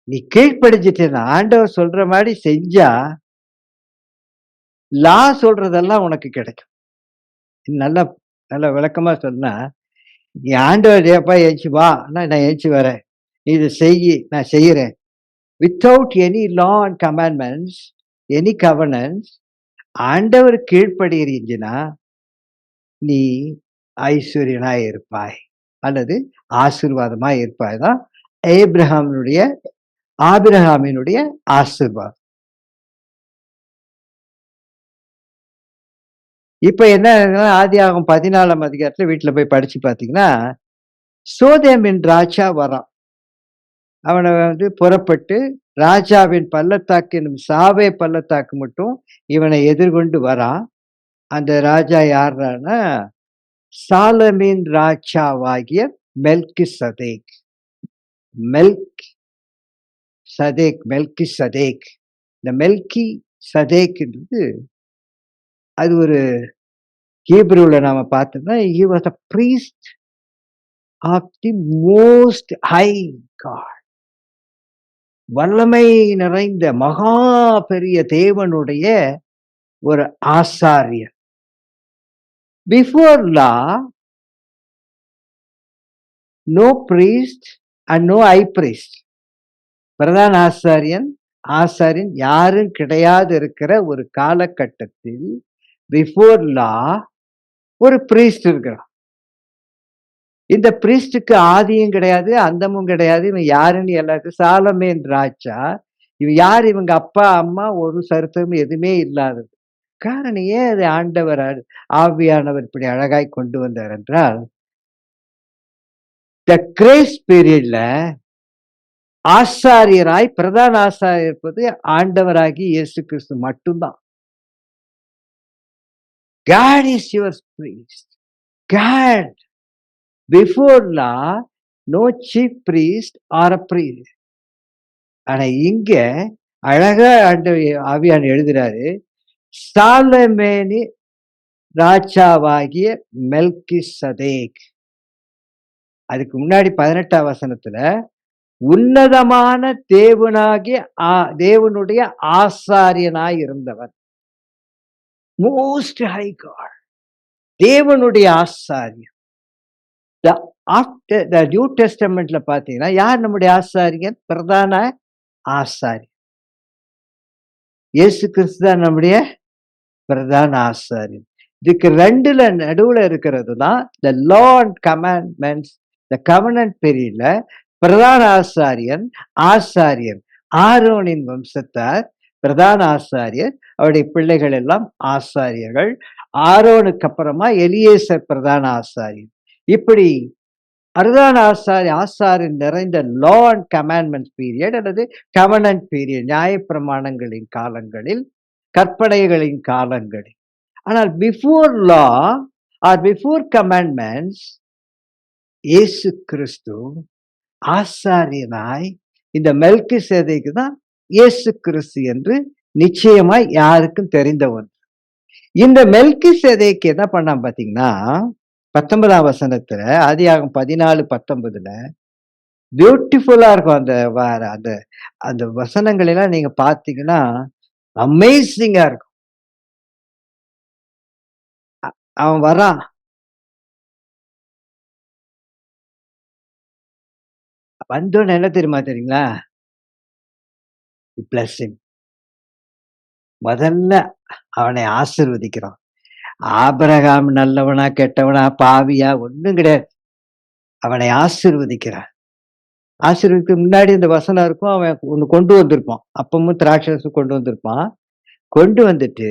நீ கீழ்ப்படிஞ்சிட்டேன்னா, ஆண்டவர் சொல்ற மாரி செஞ்சா, லா சொல்றதெல்லாம் உனக்கு கிடைக்கும். நல்லா நல்லா விளக்கமா சொன்னா, நீ ஆண்டவர் "ஏப்பா எந்திச்சு வா" நான் எந்திச்சு வரேன். நீ இத செய்யி, நான் செய்யறேன். Without any law and commandments, any governance, ஆண்டவர் கீழ்ப்படுகிறீங்கன்னா, நீ ஐஸ்வர்யனாய் இருப்பாய். அல்லது ஆசீர்வாதமாய் இருப்பாய் தான் ஆபிரகாமினுடைய ஆசீர்வாதம். இப்ப என்ன ஆதியாகமம் 14ஆம் அதிகாரத்துல வீட்ல போய் படிச்சு பார்த்தீங்கன்னா, சோதேமின் ராஜா வரான். அவன புறப்பட்டு ராஜாவின் பள்ளத்தாக்கு என்னும் சாவே பள்ளத்தாக்கு மட்டும் இவனை எதிர்கொண்டு வரான். அந்த ராஜா யார்றான்னா, சாலமின் ராஜாவாகிய மெல்கிசதேக். மெல்கிசதேக். இந்த மெல்கி சதேக்ன்றது அது ஒரு ஹீப்ரூல நாம பார்த்தோம்னா, he was a priest of the most high God. வல்லமை நிறைந்த மகா பெரிய தேவனுடைய ஒரு ஆசாரியர். Before law, no priest and no high priest. பிரதான ஆசாரியன் யாரும் கிடையாது இருக்கிற ஒரு காலகட்டத்தில் பிஃபோர் லா ஒரு பிரீஸ்ட் இருக்கிறான். இந்த பிரீஸ்டுக்கு ஆதியும் கிடையாது, அந்தமும் கிடையாது. இவன் யாருன்னு எல்லாருக்கும் சாலமேன் ராஜா. இவன் யார்? இவங்க அப்பா, அம்மா ஒரு சரித்திரமும் எதுவுமே இல்லாதது. காரணம் ஏன் அது ஆண்டவர் ஆவியானவர் இப்படி அழகாய் கொண்டு வந்தார் என்றால், த கிரேஸ் பீரியட்ல ஆசாரியராய் பிரதான ஆசாரியர் இருப்பது ஆண்டவராகி இயேசு கிறிஸ்து மட்டும்தான். God is your priest. God before law no chief priest or a priest. ஆனா இங்க அழகா ஆவியான் எழுதுறாரு, சாலமேனி ராஜாவாகிய மெல்கிசதேக். அதுக்கு முன்னாடி 18ஆம் வசனத்துல உன்னதமான தேவனாகிய தேவனுடைய ஆசாரியனாய் இருந்தவர். மோஸ்ட் ஹை காட், தேவனுடைய ஆசாரியன். ஆஃப்டர் த நியூ டெஸ்டமெண்ட்ல பாத்தீங்கன்னா யார் நம்முடைய ஆசாரியன்? பிரதான ஆசாரியன் இயேசு கிறிஸ்து தான் நம்முடைய பிரதான ஆசாரியன். இதுக்கு ரெண்டுல நடுவுல இருக்கிறது தான் த லா அண்ட் கமாண்ட்மெண்ட்ஸ். த கவர்னன்ட் பீரியட்ல பிரதான ஆசாரியன் ஆரோனின் வம்சத்தார் பிரதான ஆசாரியர், அவருடைய பிள்ளைகள் எல்லாம் ஆசாரியர்கள். ஆரோனுக்கு அப்புறமா எலியேசர் பிரதான ஆசாரியன். இப்படி பிரதான ஆசாரியன் நிறைந்த லா அண்ட் கமாண்ட்மெண்ட் பீரியட் அல்லது கவர்னன்ட் பீரியட், நியாயப்பிரமாணங்களின் காலங்களில், கற்பனைகளின் காலங்களில். ஆனால் before law or before commandments இயேசு கிறிஸ்து ஆசாரியனாய் இந்த மெல்கிசேதேக்கு தான் இயேசு கிறிஸ்து என்று நிச்சயமாய் யாருக்கும் தெரிந்தவன். இந்த மெல்கிசேதேக்கு என்ன பண்ணான் பாத்தீங்கன்னா 19ஆம் வசனத்துல, ஆதியாகமம் 14:19 பியூட்டிஃபுல்லா இருக்கும். அந்த அந்த வசனங்கள் எல்லாம் நீங்க பாத்தீங்கன்னா அமேசிங்கா இருக்கும். அவன் வரான், வந்தோன்னு என்ன தெரியுங்களா? பிளஸிங். முதல்ல அவனை ஆசீர்வதிக்கிறான். ஆபிரகாம் நல்லவனா கெட்டவனா பாவியா ஒண்ணும் கிடையாது, அவனை ஆசீர்வதிக்கிறான். ஆசீர்வதிக்கு முன்னாடி இந்த வசனம் இருக்கும். அவன் ஒண்ணு கொண்டு வந்திருப்பான், அப்பமும் திராட்சரசு கொண்டு வந்திருப்பான். கொண்டு வந்துட்டு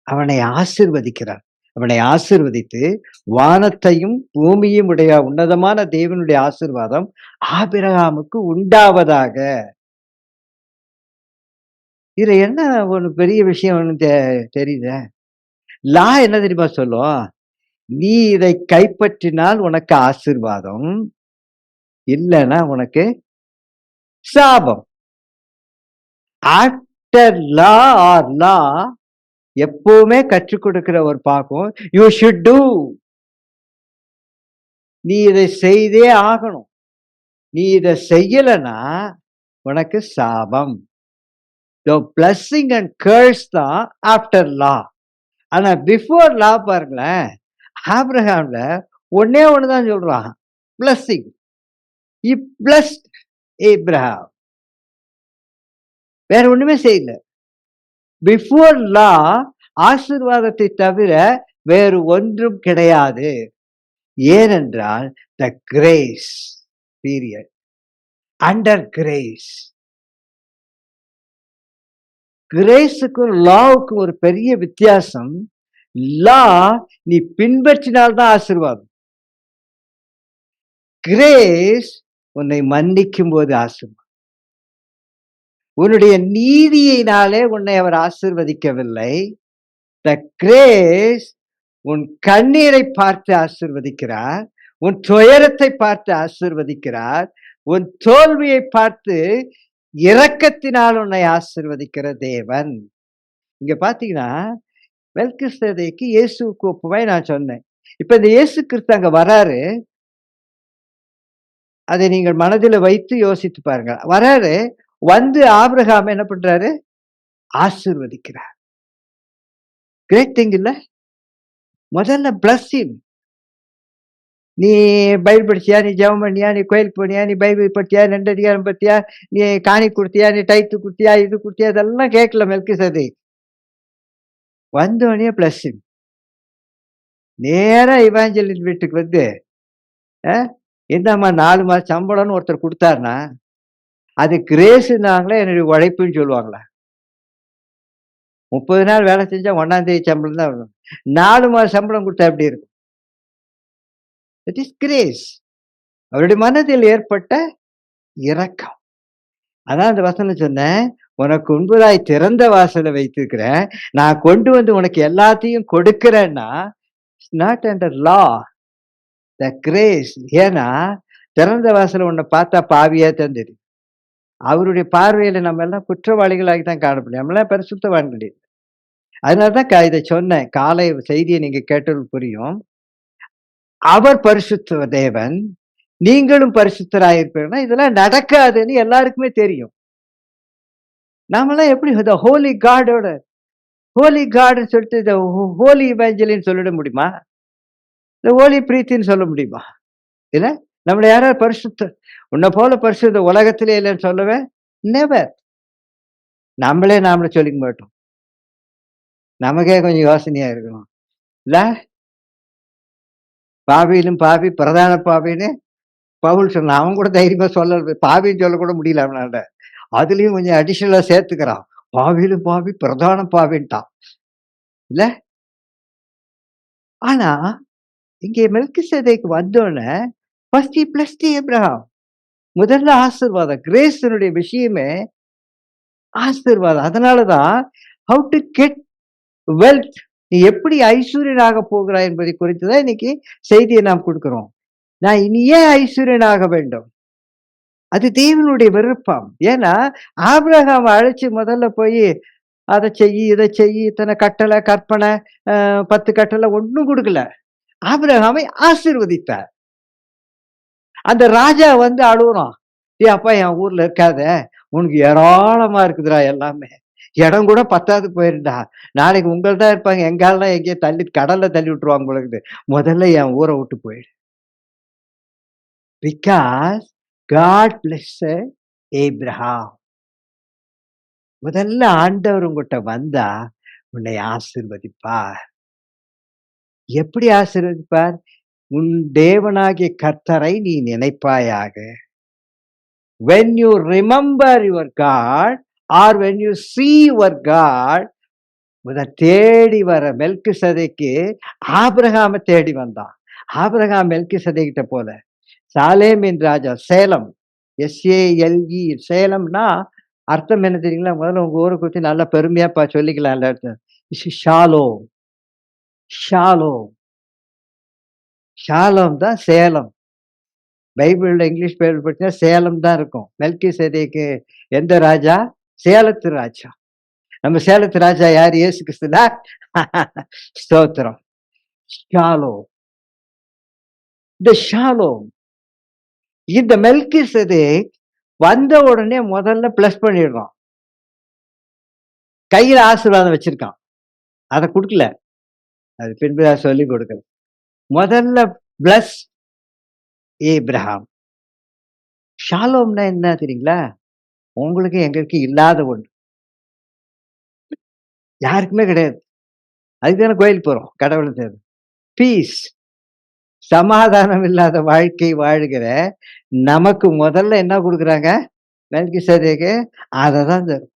அவனை ஆசீர்வதிக்கிறான். அவனை ஆசீர்வதித்து வானத்தையும் பூமியும் உடைய உன்னதமான தேவனுடைய ஆசீர்வாதம் ஆபிரகாமுக்கு உண்டாவதாக. இதுல என்ன ஒரு பெரிய விஷயம் ஒண்ணு தெரியுத? லா என்ன தெரியுமா சொல்லும்? நீ இதை கைப்பற்றினால் உனக்கு ஆசீர்வாதம், இல்லைன்னா உனக்கு சாபம். ஆஃப்டர் லா ஆர் லா எப்பவுமே கற்றுக் கொடுக்கிற ஒரு பாகம், யூ ஷுட் டூ. நீ இதை செய்தே ஆகணும். நீ இதை செய்யலைன்னா உனக்கு சாபம். பிளஸிங் அண்ட் கர்ஸ் தான் ஆஃப்டர் லா. ஆனா பிஃபோர் லா பாருங்களேன், ஆபிரகாம்ல ஒன்னே ஒண்ணுதான் சொல்றான், பிளஸிங். He blessed Abraham. வேற ஒண்ணுமே செய்யல. பிஃபோர் லா ஆசீர்வாதத்தை தவிர வேறு ஒன்றும் கிடையாது. ஏனென்றால் the grace period, under grace. கிரேஸுக்கும் லாவுக்கும் ஒரு பெரிய வித்தியாசம். லா நீ பின்பற்றினால்தான் ஆசீர்வாதம். கிரேஸ் உன்னை மன்னிக்கும் போது ஆசீர்வாதம். உன்னுடைய நீதியினாலே உன்னை அவர் ஆசீர்வதிக்கவில்லை. த கிரேஸ் உன் கண்ணீரை பார்த்து ஆசீர்வதிக்கிறார், உன் துயரத்தை பார்த்து ஆசீர்வதிக்கிறார், உன் தோல்வியை பார்த்து இரக்கத்தினால் உன்னை ஆசீர்வதிக்கிற தேவன். இங்க பாத்தீங்கன்னா மெல்கிசேதேக்கு இயேசுவுக்கு ஒப்புமை நான் சொன்னேன். இப்ப இந்த இயேசு கிறிஸ்து அங்க வராரு. அதை நீங்கள் மனதில் வைத்து யோசித்து பாருங்க. வராரு, வந்து ஆபிரகாம் என்ன பண்றாரு? ஆசீர்வதிக்கிறார். கிரேட் திங் இல்ல? முதல்ல பிளஸ் ஹிம். நீ பைபிள் படிச்சியா, நீ ஜெபம் பண்ணியா, நீ கோயிலுக்கு போனியா, நீ பைபிள் படிச்சியா, 2 அதிகாரம் பத்தியா, நீ காணி கொடுத்தியா, நீ டைத்து கொடுத்தியா, இது கொடுத்தியா, இதெல்லாம் கேட்கல மெல்கிசேதேக். வந்தோடனே பிளஸ் ஹிம். நேரா இவாஞ்சலிஸ்ட் வீட்டுக்கு வந்து என்னம்மா 4 மாசம் சம்பளம்னு ஒருத்தர் கொடுத்தாருன்னா அது கிரேஸ்னாங்களா என்னுடைய உழைப்புன்னு சொல்லுவாங்களா? 30 நாள் வேலை செஞ்சா 1ஆம் தேதி சம்பளம் தான் வரும். 4 மாசம் சம்பளம் கொடுத்தா எப்படி இருக்கும்? It is grace. அவருடைய மனதில் ஏற்பட்ட இரக்கம். அதான் அந்த வசனம் சொன்னேன், உனக்கு முன்பதாய் திறந்த வாசலை வைத்திருக்கிறேன், நான் கொண்டு வந்து உனக்கு எல்லாத்தையும் கொடுக்கிறேன்னா, it's not under law, the grace. ஏன்னா திறந்த வாசல்ல உன்னை பார்த்தா பாவியா தான் தெரியும். அவருடைய பார்வையில நம்ம எல்லாம் குற்றவாளிகளாகி தான் காணப்படும். நம்மலாம் பரிசுத்தவான் கிடையாது. அதனால தான் இத சொன்னேன். காலை செய்திய நீங்க கேட்டது புரியும். அவர் பரிசுத்த தேவன். நீங்களும் பரிசுத்தராயிருப்பீங்கன்னா, இதெல்லாம் நடக்காதுன்னு எல்லாருக்குமே தெரியும். நாமெல்லாம் எப்படி இந்த ஹோலி காட்ன்னு சொல்லிட்டு இந்த ஹோலி இவாஞ்சலின்னு சொல்லிட முடியுமா? இந்த ஹோலி பிரீத்தின்னு சொல்ல முடியுமா? இல்ல. நம்மள யாராவது உன்ன போல பரிசுத்த உலகத்திலே இல்லன்னு சொல்லவே நெவர். நாமள சொல்லிக்க மாட்டோம். நமக்கே கொஞ்சம் யோசனையா இருக்கணும். இல்ல? பாவியிலும் பாவி, பிரதான பாவின்னு பவுல் சொன்னான். அவன் கூட தைரியமா பாவின்னு சொல்லக்கூட முடியல அவனால. அதுலயும் கொஞ்சம் அடிஷனலா சேர்த்துக்கிறான். பாவியிலும் பாவி, பிரதான பாவின்ட்டான். இல்ல? ஆனா, இங்கே மெல்கிசேதேக்கு வந்தோனே, ஃபர்ஸ்ட் ஹி பிளஸ்ட் ஏப்ரஹாம். முதல்ல ஆசீர்வாதம். கிரேஸ்னுடைய விஷயமே ஆசீர்வாதம். அதனால தான் ஹவ் டு கெட் வெல்த். நீ எப்படி ஐஸ்வர்யனாக போகிறாய் என்பதை குறித்து தான் இன்னைக்கு செய்தியை நாம் கொடுக்கிறோம். நான் இனி ஏன் ஐஸ்வர்யனாக வேண்டும்? அது தேவனுடைய விருப்பம். ஏன்னா, ஆபிரகாம் அழைச்சு முதல்ல போய் அத செய்யி, இத செய்யி, இத்தனை கட்டளை, கற்பனை, 10 கட்டளை ஒண்ணும் குடுக்கல. ஆபிரகாமை ஆசீர்வதித்தார். அந்த ராஜா வந்து அழுவுறான். "டேய் அப்பா என் ஊர்ல இருக்காத. உனக்கு ஏராளமா இருக்குதுடா எல்லாமே. இடம் கூட பத்தாது போயிரும்டா. நாளைக்கு உங்கள்ட்ட இருப்பாங்க. எங்க ஆள்லாம் எங்கேயோ கடல்ல தள்ளி விட்டுருவாங்க போல இருக்குது. முதல்ல என் ஊர விட்டு போயிடு." Because God blessed Abraham. முதல்ல ஆண்டவர் உங்கட்ட வந்தா உன்னை ஆசீர்வதிப்பார். எப்படி ஆசீர்வதிப்பார்? உன் தேவனாகிய கர்த்தரை நீ நினைப்பாயாக. When you remember your God or when you see your God, தேடி வர மெல்கிசேதேக்கு ஆபிரகாமை தேடி வந்தான். ஆபிரகாம் மெல்கிசேதேக்கிட்ட போல. சாலேமின் ராஜா, சேலம், SALE, சேலம்னா அர்த்தம் என்ன தெரியுங்களா? முதல்ல உங்க ஊரை குறித்து நல்லா பெருமையா சொல்லிக்கலாம் எல்லா இடத்துல. ஷாலோம். ஷாலோம். ஷாலோம் தான் சேலம். பைபிள்ல இங்கிலீஷ் பைபிள் படிச்சா சேலம் தான் இருக்கும். மெல்கிசேதேக்கு எந்த ராஜா? சேலத்து ராஜா. நம்ம சேலத்து ராஜா யார்? இயேசு கிறிஸ்து தான். ஸ்தோத்திரம். ஷாலோம். இந்த ஷாலோம், இந்த மெல்கிசேதேக் வந்த உடனே முதல்ல பிளஸ் பண்ணிடுறான். கையில ஆசீர்வாதம் வச்சிருக்கான். அதை கொடுக்கல. அது பின்பு சொல்லி கொடுக்கல. முதல்ல பிளஸ் ஏப்ரஹாம். ஷாலோம்னா என்ன தெரியுங்களா? உங்களுக்கு எங்களுக்கு இல்லாத ஒன்று. யாருக்குமே கிடையாது. அதுக்கு தானே கோயிலுக்கு போறோம். கடவுளை தேவை. பீஸ். சமாதானம் இல்லாத வாழ்க்கை வாழுகிற நமக்கு முதல்ல என்ன கொடுக்குறாங்க? மெல்கிசேதேக்கு அதை தான் தரும்.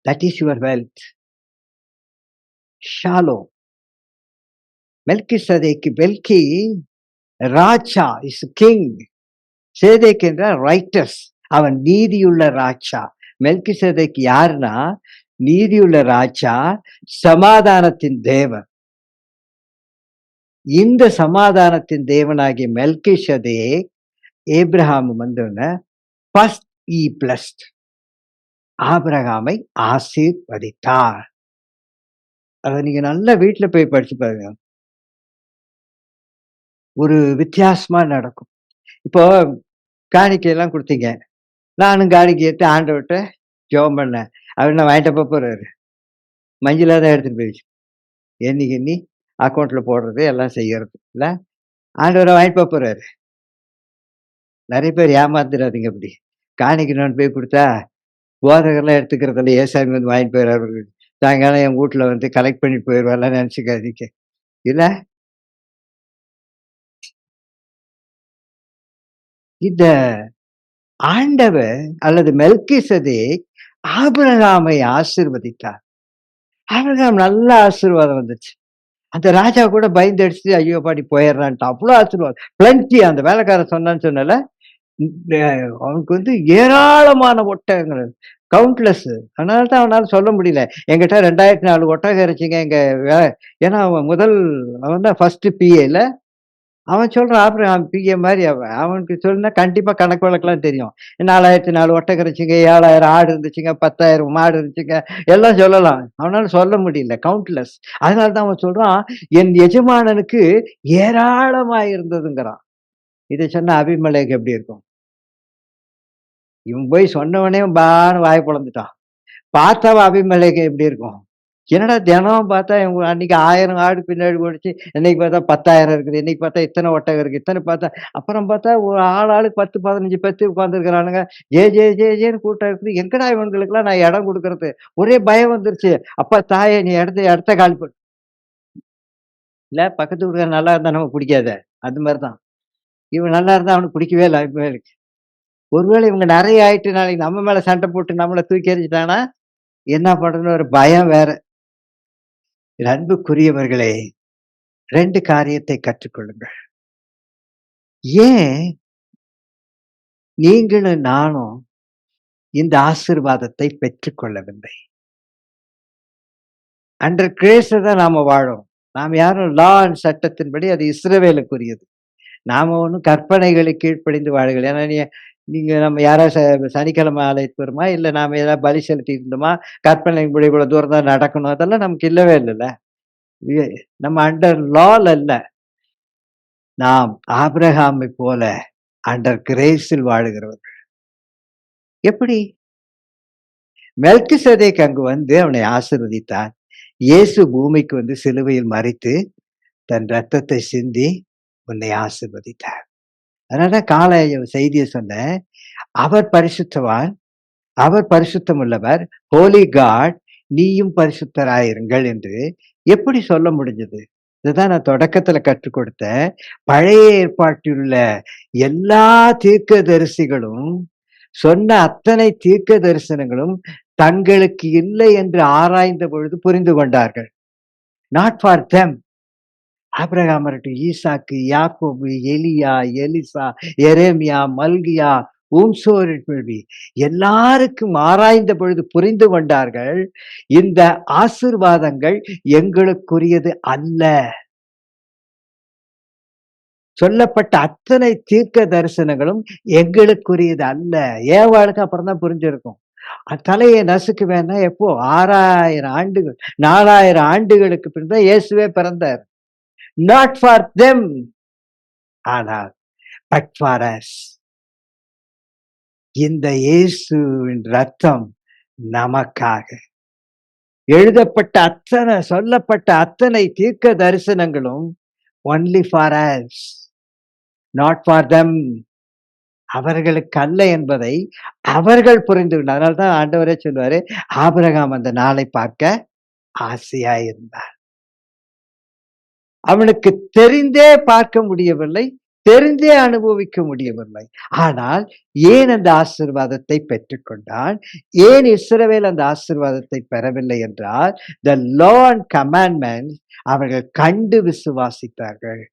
That is your wealth. Shalom. Melchi ராஜா இஸ் கிங். சேதேக் என்றால் ரைட்டஸ். அவன் நீதியுள்ள ராஜா. மெல்கிசேதேக் யாருன்னா நீதியுள்ள ராஜா, சமாதானத்தின் தேவன். இந்த சமாதானத்தின் தேவனாகிய மெல்கிசேதேக் ஏப்ரஹாம் வந்தோடனே ஃபர்ஸ்ட் ஈ பிளஸ்ட். ஆபிரகாமை ஆசீர்வதித்தார். அதை நீங்க நல்லா வீட்டுல போய் படிச்சு பாருங்க. ஒரு வித்தியாசமா நடக்கும். இப்போ காணிக்கையெல்லாம் கொடுத்தீங்க. நானும் காணிக்கை எடுத்து ஆண்டவர்கிட்ட ஜெபம் பண்ணேன். அவர் நான் வாங்கிட்டப்ப போறாரு. மஞ்சளாக தான் எடுத்துட்டு போயிடுச்சு. எண்ணி அக்கௌண்ட்ல போடுறது எல்லாம் செய்யறது இல்லை. ஆண்டவரை வாங்கிட்டு போறாரு. நிறைய பேர் ஏமாந்துடாதீங்க. அப்படி காணிக்கணும்னு போய் கொடுத்தா போதகர்லாம் எடுத்துக்கிறதில்ல. ஏசாமி வந்து வாங்கிட்டு போயிடுறாரு. சாயங்காலம் என் வீட்டில் வந்து கலெக்ட் பண்ணிட்டு போயிடுவாரெல்லாம் நினச்சிக்காதீங்க. இல்லை, இந்த ஆண்டவர் அல்லது மெல்கிசேதேக் ஆபிரகாமை ஆசீர்வதித்தார். ஆபிரகாம் நல்ல ஆசீர்வாதம் வந்துச்சு. அந்த ராஜா கூட பயந்து அடிச்சுட்டு ஐயோ பாடி போயிடுறான்ட்டு. அவ்வளோ ஆசீர்வாதம் பிளண்டி. அந்த வேலைக்காரன் சொன்னான்னு சொன்னால அவனுக்கு வந்து ஏராளமான ஒட்டகங்கள், கவுண்ட்லெஸ். அதனால தான் அவனால சொல்ல முடியல. என்கிட்ட 2004 ஒட்டகம் இறைச்சிங்க எங்க. ஏன்னா அவன் அவன் தான் ஃபர்ஸ்ட் PA. அவன் சொல்றான் ஆபிரகாம் பிஏ மாரி அவன். அவனுக்கு சொன்னா கண்டிப்பா கணக்கு வழக்கெல்லாம் தெரியும். 4004 ஒட்டகம் இருந்துச்சுங்க, 7000 ஆடு இருந்துச்சுங்க, 10,000 மாடு இருந்துச்சுங்க, எல்லாம் சொல்லலாம். அவனால சொல்ல முடியல. கவுண்ட்லெஸ். அதனால தான் அவன் சொல்றான், என் எஜமானனுக்கு ஏராளமாய் இருந்ததுங்கிறான். இத சொன்னா அபிமெலேக்கு எப்படி இருக்கும்? இவன் போய் சொன்னவனே பான்னு வாய பொளந்துட்டான். பார்த்தா அபிமெலேக்கு எப்படி இருக்கும்? என்னடா தினம் பார்த்தா இவங்க அன்னைக்கு 1000 ஆடு பின்னாடி ஓடுச்சு. இன்னைக்கு பார்த்தா 10,000 இருக்குது. இன்னைக்கு பார்த்தா இத்தனை ஒட்டகம் இருக்கு. இத்தனை பார்த்தா அப்புறம் பார்த்தா ஒரு ஆளுக்கு 10, 15 பேத்து உட்கார்ந்துருக்கிறானுங்க. ஜேன்னு கூட்டம் இருக்குது. எங்கடா இவனுங்களுக்கெல்லாம் நான் இடம் குடுக்கறது? ஒரே பயம் வந்துருச்சு. அப்பா தாயே நீ இடத்த காலி பண்ணு. இல்ல பக்கத்து வீட்டுக்காரன் நல்லா இருந்தா நமக்கு பிடிக்காதே. அது மாரி தான். இவன் நல்லா இருந்தா அவனுக்கு பிடிக்கவே இல்ல அபிமெலேக்கு. ஒருவேளை இவங்க நெறைய ஆயிட்டு நாளைக்கு நம்ம மேல சண்டை போட்டு நம்மள தூக்கி எறிஞ்சுட்டானா, என்ன பண்றதுன்னு ஒரு பயம் வேற. என் அன்புக்குரியவர்களே 2 காரியத்தை கற்றுக்கொள்ளுங்கள். ஏன் நீங்களும் நானும் இந்த ஆசீர்வாதத்தை பெற்றுக்கொள்ளவில்லை? அண்டர் கிரேஸ்ல தான் நாம வாழறோம். நாம் யாரும் லா அண்ட் சட்டத்தின்படி அது இஸ்ரவேலுக்குரியது. நாம ஒண்ணும் கற்பனைகளுக்கு கீழ்ப்படிந்து வாழவில்லை. ஏன்னா நீங்க நம்ம யாராவது சனிக்கிழமை ஆலயத்துக்கு வருமா? இல்ல நாம ஏதாவது பலி செலுத்திட்டு இருந்தோமா? கற்பனையின்படி இவ்வளவு தூரம் தான் நடக்கணும். அதெல்லாம் நமக்கு இல்லவே இல்லல்ல. எ நம்ம அண்டர் லால இல்ல. நாம் ஆபிரகாமை போல அண்டர் கிரேஸில் வாழுகிறவர்கள். எப்படி? மெல்கிசேதேக் அங்கு வந்து அவனை ஆசீர்வதித்தான். இயேசு பூமிக்கு வந்து சிலுவையில் மரித்து தன் ரத்தத்தை சிந்தி உன்னை ஆசீர்வதித்தார். அதனாலதான் காலை செய்திய சொன்னேன். அவர் பரிசுத்தவான், அவர் பரிசுத்தம் உள்ளவர், ஹோலி காட், நீயும் பரிசுத்தராயிருங்கள் என்று எப்படி சொல்ல முடிஞ்சது? இதுதான் நான் தொடக்கத்துல கற்றுக் கொடுத்தேன். பழைய ஏற்பாட்டில் உள்ள எல்லா தீர்க்கதரிசிகளும் சொன்ன அத்தனை தீர்க்க தரிசனங்களும் தங்களுக்கு இல்லை என்று ஆராய்ந்த பொழுது புரிந்து கொண்டார்கள். Not for them. ஆபிரகாம் இருக்கட்டும், ஈசாக்கு, யாக்கோபு, எலியா, எலிசா, எரேமியா, மல்கியா, எல்லாருக்கும் ஆராய்ந்த பொழுது புரிந்து கொண்டார்கள். இந்த ஆசீர்வாதங்கள் எங்களுக்குரியது அல்ல. சொல்லப்பட்ட அத்தனை தீர்க்க தரிசனங்களும் எங்களுக்குரியது அல்ல. ஏவாளுக்கு அப்புறம் தான் புரிஞ்சிருக்கும். தலையை நசுக்குவேன்னா எப்போ? 6000 ஆண்டுகள், 4000 ஆண்டுகளுக்கு பின் தான் இயேசுவே பிறந்தார். நாட் ஃபார் தெம், ஆனால் பட் ஃபார் அஸ். இந்த இயேசுவின் ரத்தம் நமக்காக. எழுதப்பட்ட அத்தனை சொல்லப்பட்ட அத்தனை தீர்க்க தரிசனங்களும் only for us, not for them. அவர்களுக்கு அல்ல என்பதை அவர்கள் புரிந்து கொண்டார். அதனால தான் ஆண்டவரே சொல்லுவாரு, ஆபிரகாம் அந்த நாளை பார்க்க ஆசையாயிருந்தார். அவனுக்கு தெரிந்தே பார்க்க முடியவில்லை, தெரிந்தே அனுபவிக்க முடியவில்லை. ஆனால் ஏன் அந்த ஆசீர்வாதத்தை பெற்றுக்கொண்டான்? ஏன் இஸ்ரவேல் அந்த ஆசீர்வாதத்தை பெறவில்லை என்றால், த லா அண்ட் கமாண்ட்மெண்ட்ஸ் அவர்கள் கண்டு விசுவாசித்தார்கள்.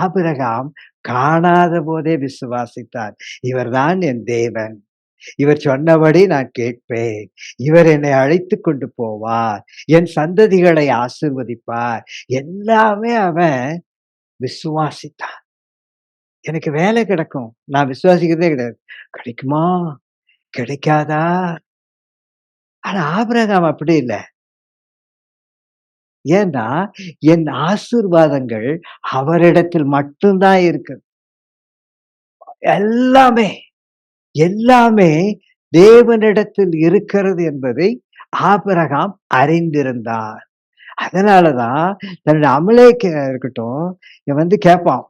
ஆபிரகாம் காணாத போதே விசுவாசித்தார். இவர்தான் என் தேவன், இவர் சொன்னபடி நான் கேட்பேன், இவர் என்னை அழைத்து கொண்டு போவார், என் சந்ததிகளை ஆசீர்வதிப்பார். எல்லாமே அவன் விசுவாசித்தான். எனக்கு வேலை கிடைக்கும். நான் விசுவாசிக்கிறதே கிடையாது. கிடைக்குமா? கிடைக்காதா? ஆனா ஆபிரகாம் அப்படி இல்ல. ஏன்னா என் ஆசீர்வாதங்கள் அவரிடத்தில் மட்டும் தான் இருக்கு. எல்லாமே எல்லாமே தேவனிடத்தில் இருக்கிறது என்பதை ஆபிரகாம் அறிந்திருந்தார். அதனாலதான் தன்னுடைய அமலேக்கு இருக்கட்டும், இவன் வந்து கேட்பான்.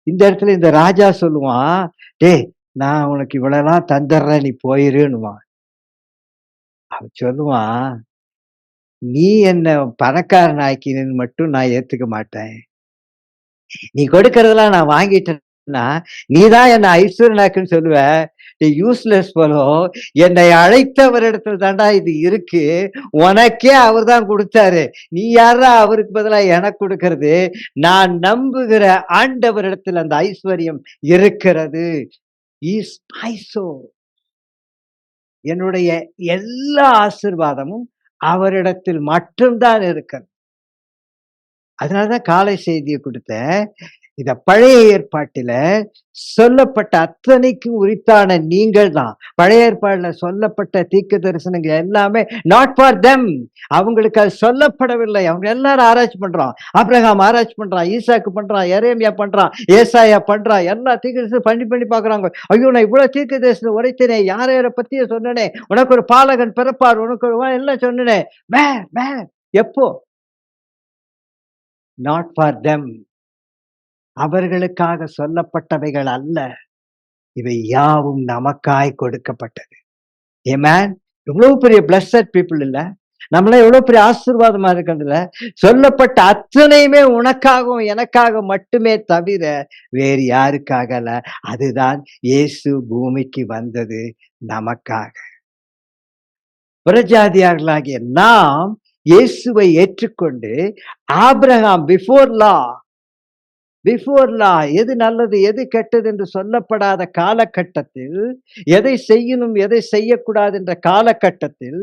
இந்த இடத்துல இந்த ராஜா சொல்லுவான், டேய் நான் உனக்கு இவ்வளவுலாம் தந்துடுறேன், நீ போயிருன்னுவான். அவன் சொல்லுவான், நீ என்ன பணக்காரன் ஆக்கினு மட்டும் நான் ஏத்துக்க மாட்டேன். நீ கொடுக்கறதெல்லாம் நான் வாங்கிட்டேன்னா, நீதான் என்ன ஐஸ்வர்யனாக்குன்னு சொல்லுவ. நீ யூஸ்லெஸ் ஃபெலோ. என்னை அழைத்தவரிடத்துல தான்டா இது இருக்கு. உனக்கே அவர் தான் குடுத்தாரு. நீ யார்றா அவருக்கு பதிலா எனக்கு குடுக்கறது? நான் நம்புகிற ஆண்டவரிடத்தில் அந்த ஐஸ்வர்யம் இருக்கிறது. Is my soul. என்னுடைய எல்லா ஆசீர்வாதமும் அவரிடத்தில் மட்டும் தான் இருக்கிறது. அதனாலதான் காலை செய்தியை கொடுத்தேன். இத பழைய ஏற்பாட்டில சொல்லப்பட்ட அத்தனைக்கும் உரித்தான நீங்கள் தான். பழைய ஏற்பாடுல சொல்லப்பட்ட தீர்க்க தரிசனங்கள் எல்லாமே நாட் ஃபார் தெம். அவங்களுக்கு அது சொல்லப்படவில்லை. அவங்க எல்லாரும் ஆராய்ச்சி பண்றான். ஆபிரகாம் ஆராய்ச்சி பண்றான், ஈசாக்கு பண்றான், எரேமியா பண்றான், ஏசாயா பண்றான். எல்லா தீர்க்க தரிசனம் பண்ணி பார்க்குறாங்க. ஐயோ, நான் இவ்வளவு தீர்க்க தரிசனம் உரைத்தேனே, யார யார பத்தியே சொன்னனே, உனக்கு ஒரு பாலகன் பிறப்பார், உனக்கு ஒரு எல்லாம் சொன்னனே. வேர் வேர் எப்போ? Not for them. அவர்களுக்காக சொல்லப்பட்டவைகள் அல்ல. இவை யாவும் நமக்காய் கொடுக்கப்பட்டது. ஆமென். எவ்வளவு பெரிய பிளஸ்ட் பீப்புள் இல்ல? நம்மளாம் எவ்வளவு பெரிய ஆசீர்வாதமா இருக்கிறதுல, சொல்லப்பட்ட அத்தனையுமே உனக்காகவும் எனக்காக மட்டுமே தவிர வேறு யாருக்காக அல்ல. அதுதான் இயேசு பூமிக்கு வந்தது நமக்காக. புறஜாதியார்களாகிய நாம் இயேசுவை ஏற்றுக்கொண்டு ஆபிரகாம் பிஃபோர் லா எது நல்லது எது கெட்டது என்று சொல்லப்படாத காலகட்டத்தில், எதை செய்யணும் எதை செய்யக்கூடாது என்ற காலகட்டத்தில்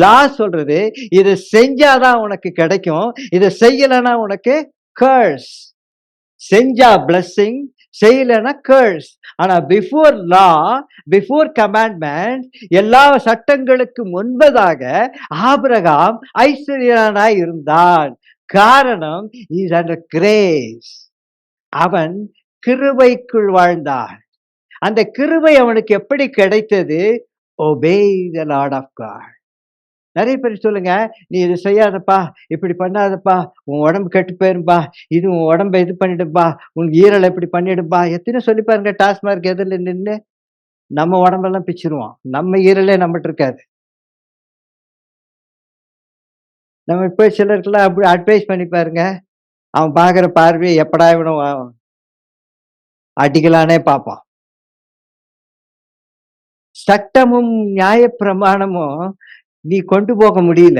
லா சொல்றது, இதை செஞ்சாதான் உனக்கு கிடைக்கும், இதை செய்யலைன்னா உனக்கு கர்ஸ். செஞ்சா பிளஸ்ஸிங், செய்யலைன்னா கர்ஸ். ஆனா பிஃபோர் லா, பிஃபோர் கமாண்ட்மெண்ட், எல்லா சட்டங்களுக்கு முன்பதாக ஆபிரகாம் ஐஸ்வர்யனாய் இருந்தான். காரணம், இஸ் அண்டர் கிரேஸ். அவன் கிருபைக்குள் வாழ்ந்தான். அந்த கிருபை அவனுக்கு எப்படி கிடைத்தது? Obey the Lord of God. நிறைய பேர் சொல்லுங்க, நீ இது செய்யாதப்பா, இப்படி பண்ணாதப்பா, உன் உடம்பு கெட்டு போயிரும்பா, இது உன் உடம்ப இது பண்ணிடும்பா, உன் ஈரலை இப்படி பண்ணிடும்பா. எத்தனை சொல்லி பாருங்க. டாஸ்மார்க் எதிரில் நின்று நம்ம உடம்பெல்லாம் பிச்சிருவோம். நம்ம ஈரலே நம்மகிட்ட இருக்காது. நம்ம போய் சிலருக்கெல்லாம் அப்படி அட்வைஸ் பண்ணி பாருங்க. அவன் பார்க்குற பார்வையை எப்படா இவனும் அடிக்கலானே பார்ப்பான். சட்டமும் நியாயப்பிரமாணமும் நீ கொண்டு போக முடியல.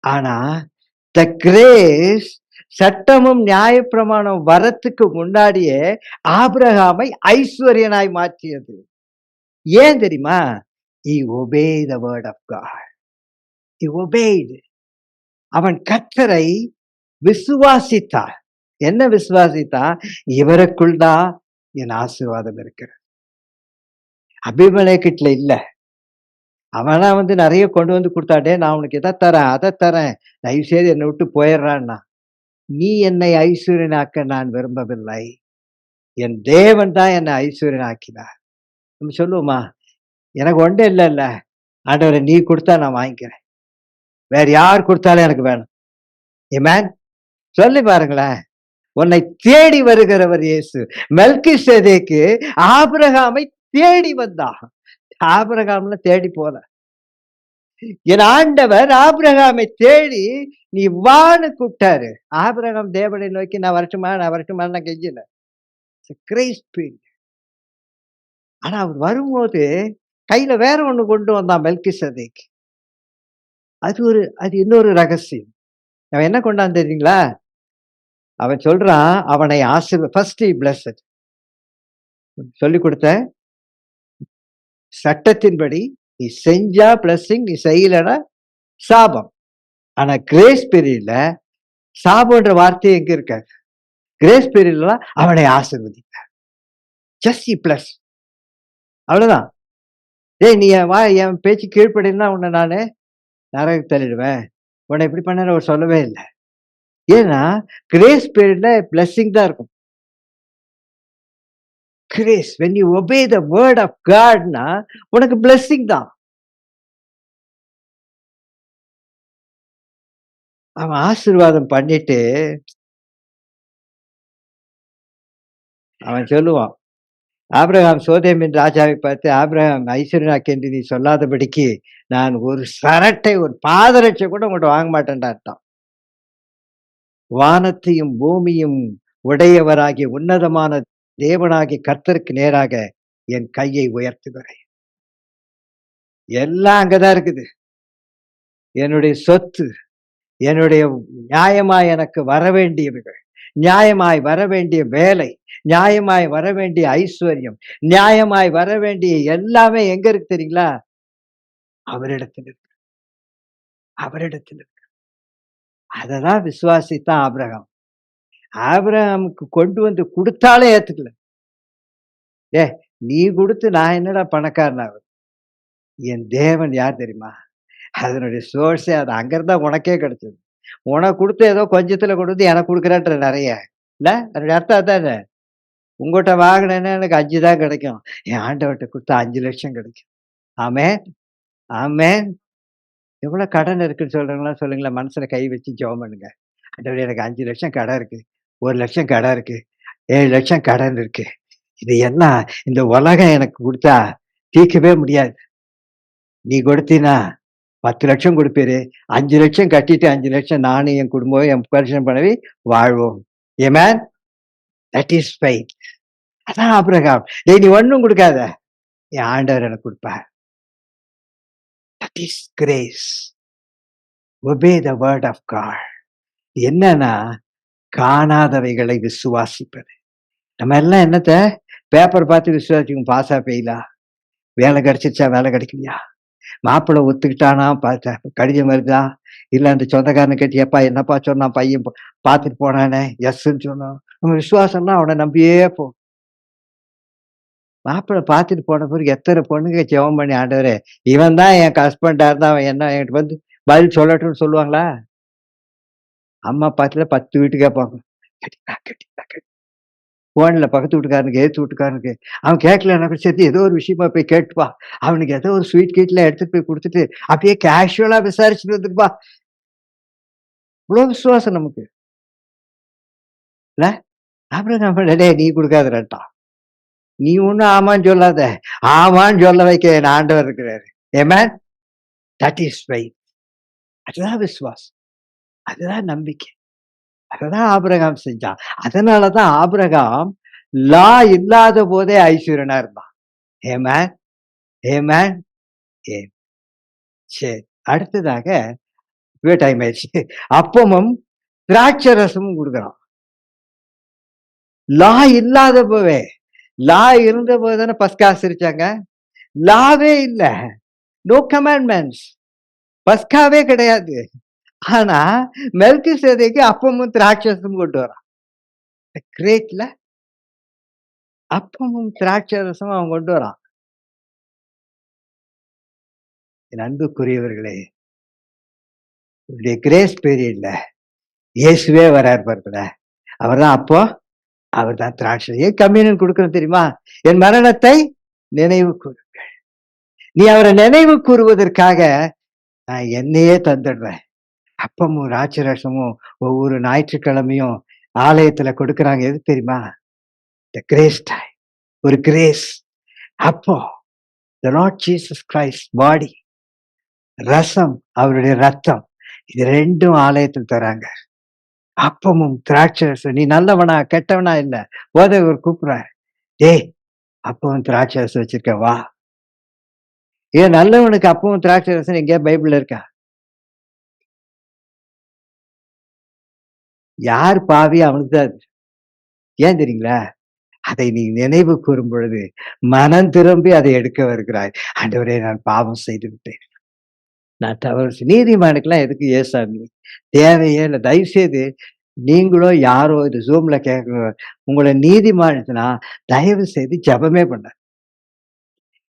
ஆனா த கிரேஸ், சட்டமும் நியாயப்பிரமாணம் வரத்துக்கு முன்னாடியே ஆபிரகாமை ஐஸ்வர்யனாய் மாற்றியது. ஏன் தெரியுமா? He obeyed the word of God. He obeyed. அவன் கர்த்தரை விசுவாசித்தான். என்ன விசுவாசித்தான்? இவருக்குள் தான் என் ஆசீர்வாதம் இருக்கிறது. அபிமெலேக்கிட்ட இல்ல. அவனா நிறைய கொண்டு வந்து கொடுத்தாடே, நான் உனக்கு எதை தரேன் அதை தரேன், தயவு செய்து என்னை விட்டு போயிடுறான்னா. நீ என்னை ஐஸ்வர்யனாக்க நான் விரும்பவில்லை, என் தேவன் தான் என்னை ஐஸ்வர்யனாக்கினார். நம்ம சொல்லுவோமா, எனக்கு ஒன்றே இல்ல, ஆண்டவரை நீ கொடுத்தா நான் வாங்கிக்கிறேன், வேற யார் கொடுத்தாலும் எனக்கு வேணும். ஆமென். சொல்லி பாருங்களேன். உன்னை தேடி வருகிறவர் இயேசு. மெல்கிசேதேக்கு ஆபிரகாமை தேடி வந்தான். ஆபிரகாம்ல தேடி போல. என் ஆண்டவர் ஆபிரகாமை தேடி நீ வான்னு கூப்பிட்டாரு. ஆபிரகாம் தேவனை நோக்கி நான் வரட்டுமா நான் கெஞ்சல. ஆனா அவர் வரும்போது கையில வேற ஒண்ணு கொண்டு வந்தான் மெல்கிசேதேக்கு. அது இன்னொரு ரகசியம். அவன் என்ன கொண்டாந்து தெரியுங்களா? அவன் சொல்றான், அவனை ஃபர்ஸ்ட் பிளஸ்ட் சொல்லி கொடுத்த சட்டத்தின்படி நீ செஞ்சா பிளஸிங், நீ செய்யலன்னா சாபம். ஆனா கிரேஸ் பீரியட்ல சாபம்ன்ற வார்த்தை எங்க இருக்காது. கிரேஸ் பீரியட்ல அவனை ஆசீர்வதித்தார். ஜஸ்ட் பிளஸ், அவ்வளவுதான். நீ என் பேச்சு கீழ்ப்படினா உன்னை நானு நரக தள்ளிடுவேன், உன்னை எப்படி பண்ண அவர் சொல்லவே இல்லை. ஏன்னா கிரேஸ் பீரியட்ல பிளஸிங் தான் இருக்கும். Grace, when you obey the word of God னா உனக்கு blessing தான். அவன் ஆசீர்வாதம் பண்ணிட்டு அவன் சொல்லுவான், ஆபிரகாம் சோதேமின் ராஜாவை பார்த்து, ஆபிரகாம் ஐஸ்வர்யனாக்கு என்று நீ சொல்லாதபடிக்கு நான் ஒரு சரட்டை, ஒரு பாதரட்சை கூட உங்கள்கிட்ட வாங்க மாட்டேன்டான். வானத்தையும் பூமியும் உடையவராகிய உன்னதமான தேவனாகிய கர்த்தருக்கு நேராக என் கையை உயர்த்துகிறேன். எல்லாம் அங்கதான் இருக்குது. என்னுடைய சொத்து, என்னுடைய நியாயமாய் எனக்கு வர வேண்டியவைகள், நியாயமாய் வர வேண்டிய வேலை, நியாயமாய் வர வேண்டிய ஐஸ்வர்யம், நியாயமாய் வர வேண்டிய எல்லாமே எங்க இருக்கு தெரியுங்களா? அவரிடத்தில் இருக்கு. அவரிடத்தில் இருக்கு. அததான் விசுவாசித்தான் ஆபிரகாம். ஆபிரகாமுக்கு கொண்டு வந்து குடுத்தாலே ஏத்துக்கல. "ஏய்! நீ குடுத்து நான் என்னடா பணக்காரன் ஆவறது? என் தேவன் யார் தெரியுமா? அதனுடைய சோர்ஸே அது அங்க இருந்தா உனக்கே கிடைச்சது. உனக்கு குடுத்து ஏதோ கொஞ்சத்துல கொண்டு வந்து எனக்கு குடுக்குறேன்ற நெறைய. இல்ல? அதனுடைய அர்த்தம் அதானே. உன்கிட்ட வாங்குனேன்னா எனக்கு 5 தான் கிடைக்கும். என் ஆண்டவர்ட்ட குடுத்தா 5,00,000 கிடைக்கும். ஆமென், ஆமென். எவ்வளோ கடன் இருக்குன்னு சொல்றவங்கலாம் சொல்லுங்களேன். மனசுல கை வச்சு ஜெபம் பண்ணுங்க. ஆண்டவரே எனக்கு 5,00,000 கடன் இருக்கு. 1,00,000 கடன் இருக்கு. 7,00,000 கடன் இருக்கு. இது எல்லாம் இந்த உலகம் எனக்கு குடுத்தா தீர்க்கவே முடியாது. நீ கொடுத்தீன்னா 10,00,000 குடுப்பீரு. 5,00,000 கட்டிட்டு 5,00,000 நானும் என் குடும்பம், என் புருஷன் மனைவி வாழ்வோம். ஆமென். That is faith. அதான் ஆபிரகாம். டேய் நீ ஒண்ணும் குடுக்காத. என் ஆண்டவர் எனக்கு குடுப்பார். That is grace. Obey the word of God. என்னன்னா, காணாதவைகளை விசுவாசிப்பது. நம்ம எல்லாம் என்னத்த பேப்பர் பார்த்து விசுவாசிக்கும். பாஸா ஃபெயிலா? வேலை கிடைச்சிருச்சா? வேலை கிடைக்கலையா? மாப்பிள்ளை ஒத்துக்கிட்டானா? பார்த்தா கடிதம் வருதா? இல்ல அந்த சொந்தக்காரன கேட்டு, "ஏப்பா என்னப்பா சொன்னான் பையன் பார்த்துட்டு போனானே?" எஸ்ன்னு சொன்னான். நம்ம விசுவாசம்னா அவன நம்பியே மாப்பிள்ளை பார்த்துட்டு போன பிறகு எத்தன பொண்ணுங்க ஜெபம் பண்ணி, "ஆண்டவரே, இவன் தான் என் ஹஸ்பண்டா இருந்தா அவன் என்ன என்கிட்ட வந்து பதில் சொல்லட்டும்னு" சொல்லுவாங்களா? அம்மா பாட்டுல 10 வீட்டு கேட்பாங்க. "கட்டிட்டா, கட்டிட்டா, கட்டி" ஃபோன்ல பக்கத்து வீட்டுக்காரனுக்கு, எதிர்த்த வீட்டுக்காரனுக்கு. அவன் கேட்கலன்னா கூட சரி ஏதோ ஒரு விஷயமா போய் கேட்டுப்பா. அவனுக்கு ஏதோ ஒரு ஸ்வீட் கீட்லாம் எடுத்துட்டு போய் குடுத்துட்டு, அப்படியே கேஷுவலா விசாரிச்சுட்டு வந்துருப்பா. இவ்ளோ விசுவாசம் நமக்கு. இல்ல? அப்புறம் நம்ம "டேய் நீ குடுக்காதடான்ட்டான்." நீ ஒண்ணும் ஆமான்னு சொல்லாத. ஆமான்னு சொல்ல வைக்க என் ஆண்டவர் இருக்கிறாரு. ஆமென். That is faith. அதுதான் விசுவாசம். அதுதான் நம்பிக்கை. அததான் ஆபிரகாம் செஞ்சான். அதனால தான் ஆபிரகாம் லா இல்லாத போதே ஐஸ்வர்யனா இருந்தான். ஆமென், ஆமென், ஏன் சரி. அடுத்ததாக இப்பவே டைம் ஆயிடுச்சு. அப்பமும் திராட்சை ரசமும் குடுக்குறான். லா இல்லாதப்பவே. லா இருந்தபோது தானே பஸ்கா ஆசரிச்சாங்க. லாவே இல்ல. நோ கமாண்ட்மென்ட்ஸ். பஸ்காவே கிடையாது. ஆனா மெல்கிசேதேக்கு அப்பமும் திராட்சரசமும் கொண்டு வரான். கிரேட்ல அப்பமும் திராட்சரசமும் அவன் கொண்டு வரான். என் அன்புக்குரியவர்களே, உங்களுடைய கிரேஸ் பீரியட்ல இயேசுவே வராரு பாருங்களேன். அவர்தான் அப்போ, அவர்தான் திராட்சை. ஏன் கம்யூனியன் குடுக்குறோம் தெரியுமா? என் மரணத்தை நினைவு கூறு. நீ அவரை நினைவு கூறுவதற்காக நான் என்னையே தந்துடுறேன். அப்பமும் திராட்சரசமும் ஒவ்வொரு ஞாயிற்றுக்கிழமையும் ஆலயத்துல கொடுக்குறாங்க. எதுக்கு தெரியுமா? The grace time. ஒரு கிரேஸ். அப்போ த லார்ட் ஜீசஸ் கிரைஸ்ட் பாடி, ரசம் அவருடைய ரத்தம். இது 2ம் ஆலயத்தில் தராங்க. அப்பமும் திராட்சை ரசம். நீ நல்லவனா கெட்டவனா இல்ல. போதகர் கூப்பிடுறார். டேய் அப்பமும் திராட்சை ரசம் வச்சிருக்க வா. ஏன் நல்லவனுக்கு அப்பமும் திராட்சை ரசம் எங்கேயா பைபிள்ல இருக்கா? யார் பாவி அவனுக்கு தான் அது. ஏன் தெரியுங்களா? அதை நீ நினைவு கூறும் பொழுது மனம் திரும்பி அதை எடுக்க வருகிறாய். ஆண்டவரே நான் பாவம் செய்து விட்டேன். நான் தவறு நீதிமானுக்கெல்லாம் எதுக்கு ஏசாமி? தேவையே இல்ல. தயவு செய்து நீங்களோ யாரோ இது Zoomல கேட்கிற உங்கள நீதிமானுக்குன்னா, தயவு செய்து ஜெபமே பண்ணாத.